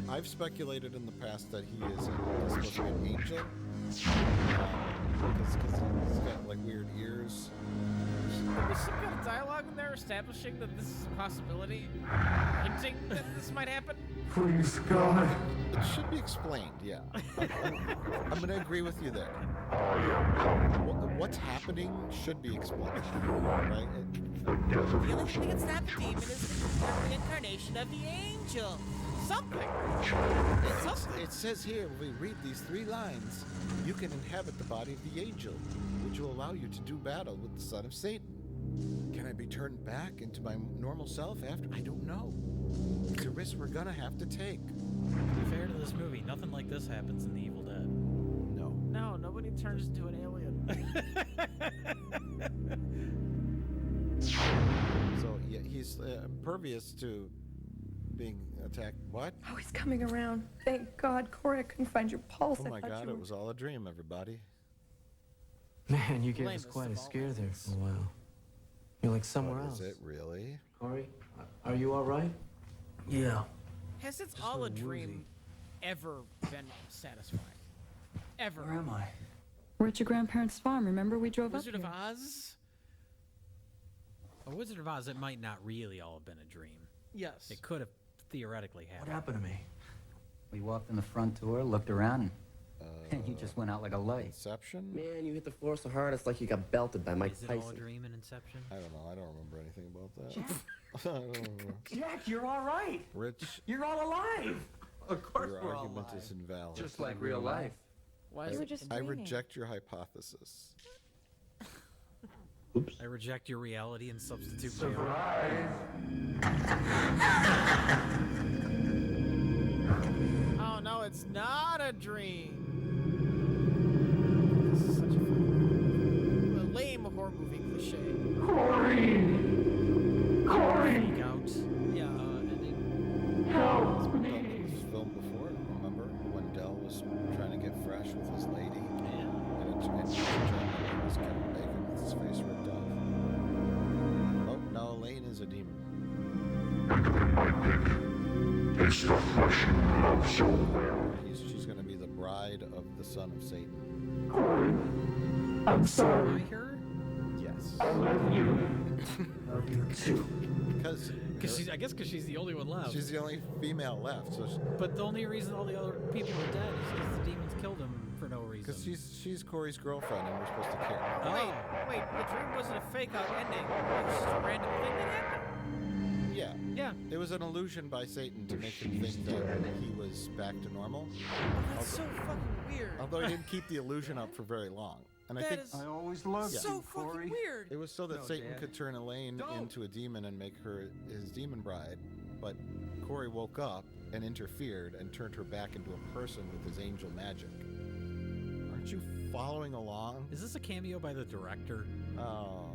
I've speculated in the past that he is supposed to be an angel. Because he's got like weird ears. Was some kind of dialogue in there establishing that this is a possibility? Hinting that this might happen? Please, God. It should be explained, yeah. I'm going to agree with you there. What's happening should be explained, right? The only thing that can stop the demon is the reincarnation of the angel. Something. It says here, when we read these 3 lines, you can inhabit the body of the angel, which will allow you to do battle with the son of Satan. Can I be turned back into my normal self after? I don't know. It's a risk we're gonna have to take. To be fair to this movie, nothing like this happens in The Evil Dead. No. No, nobody turns into an alien. So yeah, he's impervious to being attacked. What? Oh, he's coming around. Thank God, Corey, I couldn't find your pulse. Oh I my thought God! you It was all a dream, everybody. Man, you gave us Lamest quite of a all scare there laments. for a while. You're like somewhere What else. is it really? Corey, are you all right? Yeah. Has it's all a dream ever been satisfying? Ever? Where am I? We're at your grandparents' farm. Remember we drove Wizard up of here? Oz? A Wizard of Oz, it might not really all have been a dream. Yes. It could have theoretically happened. What happened to me? We walked in the front door, looked around, and you just went out like a light. Inception? Man, you hit the floor so hard it's like you got belted by Mike Is it all a Tyson. dream in Inception? I don't know. I don't remember anything about that. I don't remember. Jack, you're all right. Rich, You're all alive. Of course your we're all argument alive. is invalid. Just like real life. Why You is were it? just I dreaming. reject your hypothesis. I reject your reality and substitute my Surprise! Oh no, it's not a dream. This is such a A lame horror movie cliche. Corey! Corey! freak out. Yeah. Ending. Help It's been done me! in this film before. Remember when Del was trying to get fresh with his lady? Yeah. And it was Kevin Bacon with his face ripped off. Oh, now Elaine is a demon. Pick up in my pick. It's the flesh you love so well. She's going to be the bride of the son of Satan. Corey, I'm sorry. I heard? Yes. I love you. Love you too. Because I guess because she's the only one left. she's the only female left. So But the only reason all the other people are dead is because the demons killed him for no reason. because she's Corey's girlfriend, and we're supposed to care. Wait, the dream wasn't a fake out ending. It was just a random thing that happened. Yeah. Yeah. It was an illusion by Satan to make him think that he was back to normal. That's so fucking weird. Although he didn't keep the illusion up for very long. And I That think is I always loved so you, fucking Corey. weird. it was so that No, Satan Dad. could turn Elaine into a demon and make her his demon bride. But Corey woke up and interfered and turned her back into a person with his angel magic. Aren't you following along? Is this a cameo by the director? Oh,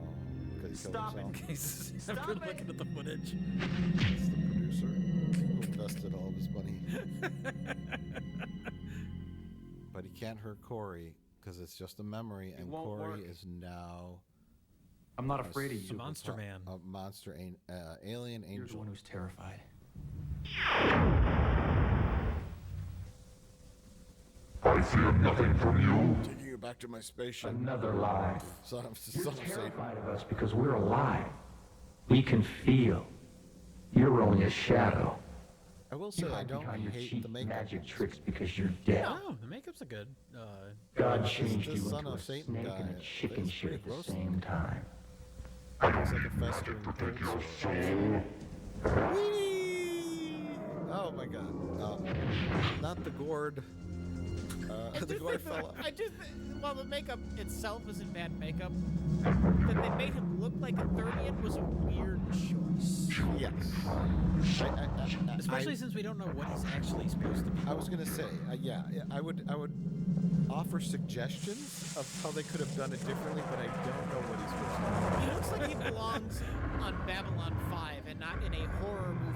because he Stop killed it. himself. I've been looking at the footage. It's the producer who invested all of his money. But he can't hurt Corey because it's just a memory, and won't Corey work. is now I'm not afraid of you. Monster Man. a monster, alien You're the angel. one who's terrified. I fear nothing from you. Taking you back to my spaceship. Another lie. Son of You're Satan. terrified of us because we're alive. We can feel. You're only a shadow. I will You say I hide don't behind your hate cheap the makeup. magic tricks because you're dead. Oh, the makeup's a good. God changed this you son into a of Satan snake guy, and a chicken it's shit pretty at the gross. same time. Looks like a festering cold sore. Whee! Oh my god. Not the gourd. The gourd fell off. I do think, while the makeup itself isn't bad makeup, that they made him look like a 30th was a weird choice. Yes. Especially since we don't know what he's actually supposed to be. I was gonna say, yeah, I would offer suggestions of how they could have done it differently, but I don't know what he's supposed to be. He looks like he belongs on Babylon 5 and not in a horror movie.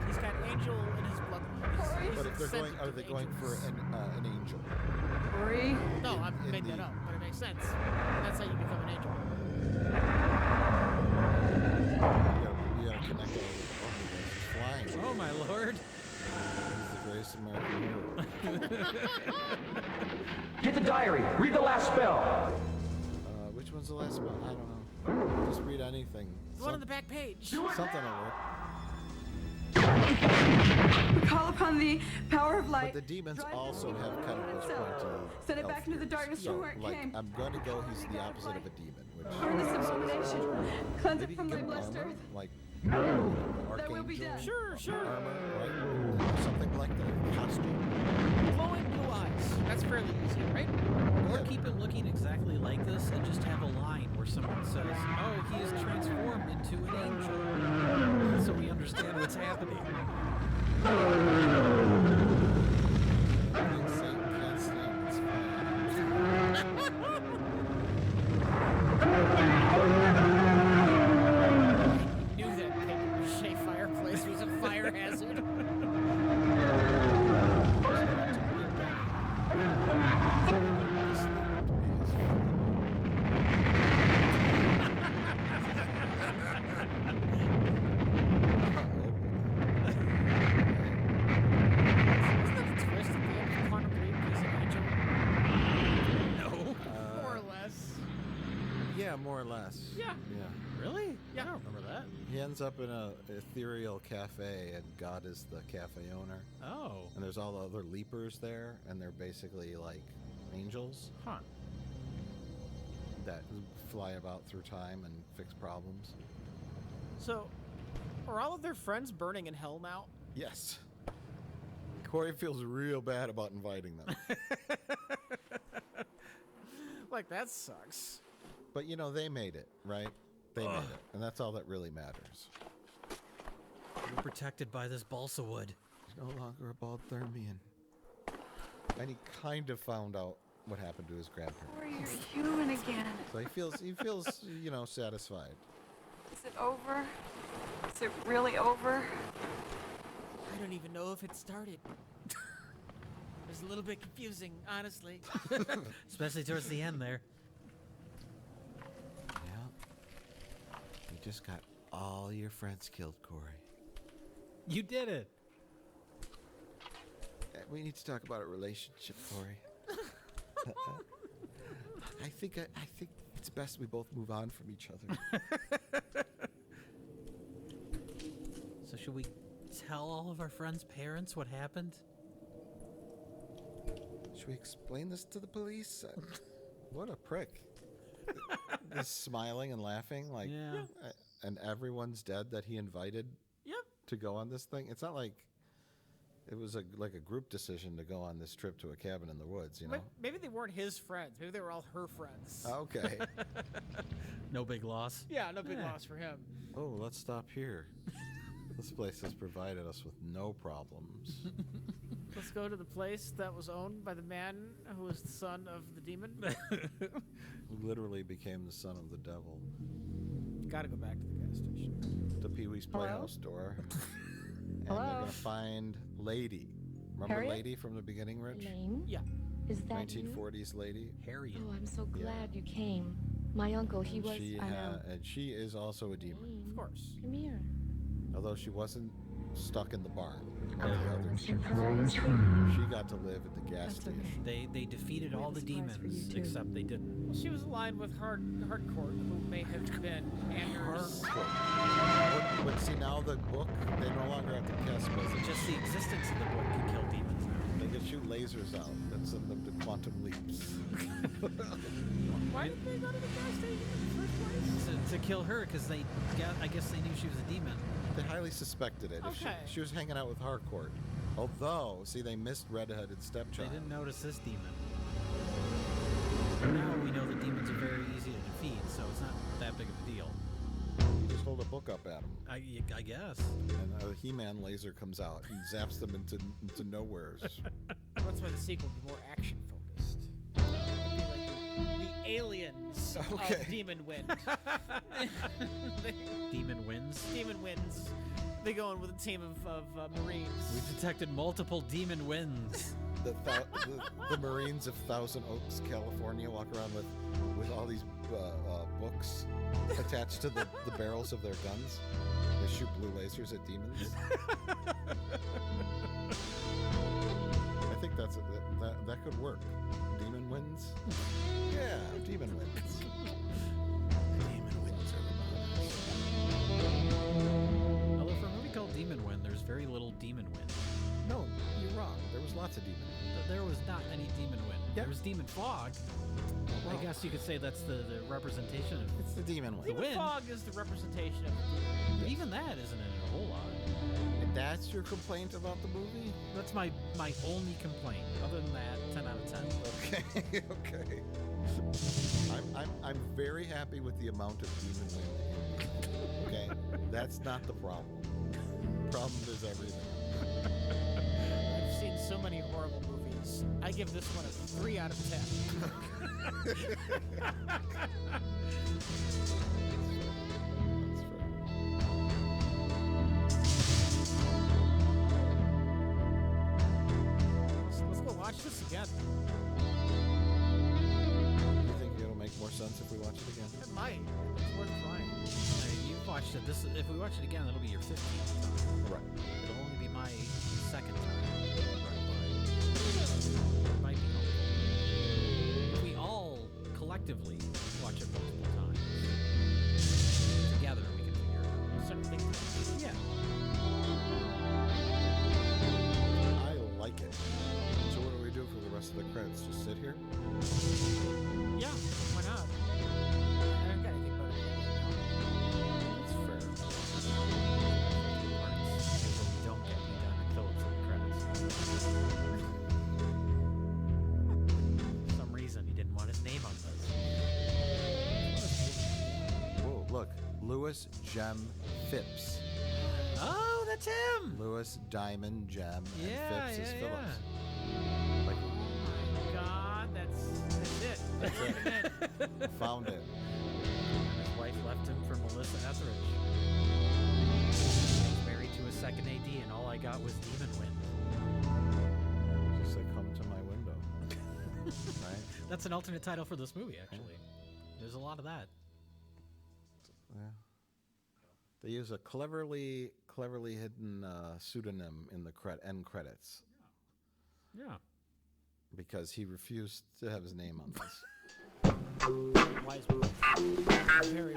He's got angel in his blood. He's But if they're going, accepted are of they going for angels. an angel? Corey? No, I in made the- that up, but it makes sense. That's how you become an angel. You gotta connect all the he's flying. Oh my lord! He's the greatest American hero. Get the diary. Read the last spell. Which one's the last one? I don't know. Just read anything. The one on the back page. Something will work. We call upon the power of light. But the demons Drive also the have kind of this itself. pointy. Send it elf back into the ears. darkness So, from where it like, came. I'm going to go. He's the opposite of a demon. Which Burn this abomination. Cleanse maybe it from give thy him blessed armor, earth. like Thy will be done. Sure. armor, right? Something like that. Costume. Glowing blue eyes. That's fairly easy, right? Or keep him looking exactly like this and just have a line where someone says, "Oh, he is transformed into an angel," so we understand what's happening. Knew that paper-mache fireplace was a fire hazard. More or less. Yeah, more or less. Yeah. Yeah. Really? Yeah. I don't remember that. He ends up in a ethereal cafe, and God is the cafe owner. Oh. And there's all the other leapers there, and they're basically like angels Huh. that fly about through time and fix problems. So, are all of their friends burning in hell now? Yes. Corey feels real bad about inviting them. Like, that sucks. But you know, they made it, right? They made it. And that's all that really matters. We're protected by this balsa wood. He's no longer a bald Thermian. And he kind of found out what happened to his grandparents. Corey, you're human again. So he feels, you know, satisfied. Is it over? Is it really over? I don't even know if it started. It was a little bit confusing, honestly. Especially towards the end there. Yeah. You just got all your friends killed, Corey. You did it. We need to talk about a relationship, Corey. I think it's best we both move on from each other. So should we tell all of our friends' parents what happened? Should we explain this to the police? What a prick. Just smiling and laughing like, and everyone's dead that he invited to go on this thing. It's not like it was like a group decision to go on this trip to a cabin in the woods, you know? Maybe they weren't his friends. Maybe they were all her friends. Okay. No big loss. Yeah, no big loss for him. Oh, let's stop here. This place has provided us with no problems. Let's go to the place that was owned by the man who was the son of the demon. Who literally became the son of the devil. Gotta go back to the gas station. The Pee-wee's Playhouse door. And Hello? they're gonna find Lady. Remember Harriet? Lady from the beginning, Rich? Lane? Yeah. Is that you? 1940s Lady. Harriet. Oh, I'm so glad you came. My uncle, he was. I know. And she is also a demon. Of course. Come here. Although she wasn't stuck in the barn. Oh, Like the others. Mr. She got to live at the gas station. They defeated all the demons except they didn't. Well, she was aligned with Hardcore, who may have been Anders. But see, now the book, they no longer have to cast spells. Just the existence of the book can kill demons now. They get shoot lasers out that send them to quantum leaps. Why did they go to the gas station in the first place? To kill her, because I guess they knew she was a demon. They highly suspected it. If Okay. she was hanging out with Harcourt. Although, see, they missed Red-Headed Stepchild. They didn't notice this demon. Now we know the demons are very easy to defeat, so it's not that big of a deal. You just hold a book up at them. I guess. And a He-Man laser comes out and zaps them into nowheres. That's why the sequel would be more action focused. It'd be like the aliens of Demon Wind. Demon wins? Demon Winds. They go in with a team of Marines. We detected multiple demon wins. The Marines of Thousand Oaks, California, walk around with all these books attached to the barrels of their guns. They shoot blue lasers at demons. I think that could work. Demon wins? Yeah, demon wins. Demon wins are Although for a movie called Demon Wind, there's very little demon wind. No, you're wrong. There was lots of demon wind. There was not any demon wind. Yeah. There was demon fog. Well, I guess you could say that's the representation of it's the demon wind. the wind. Fog is the representation of the demon. But even that isn't in it a whole lot. And that's your complaint about the movie? That's my only complaint. Other than that, 10 out of 10. Okay. I'm very happy with the amount of demon wind in it. Okay? That's not the problem. The problem is everything. I've seen so many horrible movies. I give this one a 3 out of 10. Let's go watch this again. You think it'll make more sense if we watch it again? It might. It's worth trying. You've watched it. If we watch it again, it'll be your 15th time. Right. It'll only be my second time. It might be helpful. If we all collectively watch it multiple times, together we can figure it out. Certain things. Yeah. I like it. So what do we do for the rest of the credits? Just sit here? Yeah, why not? I haven't got anything about it. It's fair. Parts don't get me done until it's in the credits. For some reason, he didn't want his name on this. Whoa, look. Lewis Gem Phipps. Oh, that's him! Lewis Diamond Gem and Yeah, Phipps is yeah, Phillips. yeah. Like, God, that's it. that's it. Found it. And his wife left him for Melissa Etheridge. He was married to a second AD, and all I got was Demon Wind. Just like, come to my window. Right? That's an alternate title for this movie, actually. There's a lot of that. Yeah. They use a cleverly hidden pseudonym in the end credits. Yeah. Because he refused to have his name on this. Wise man. Very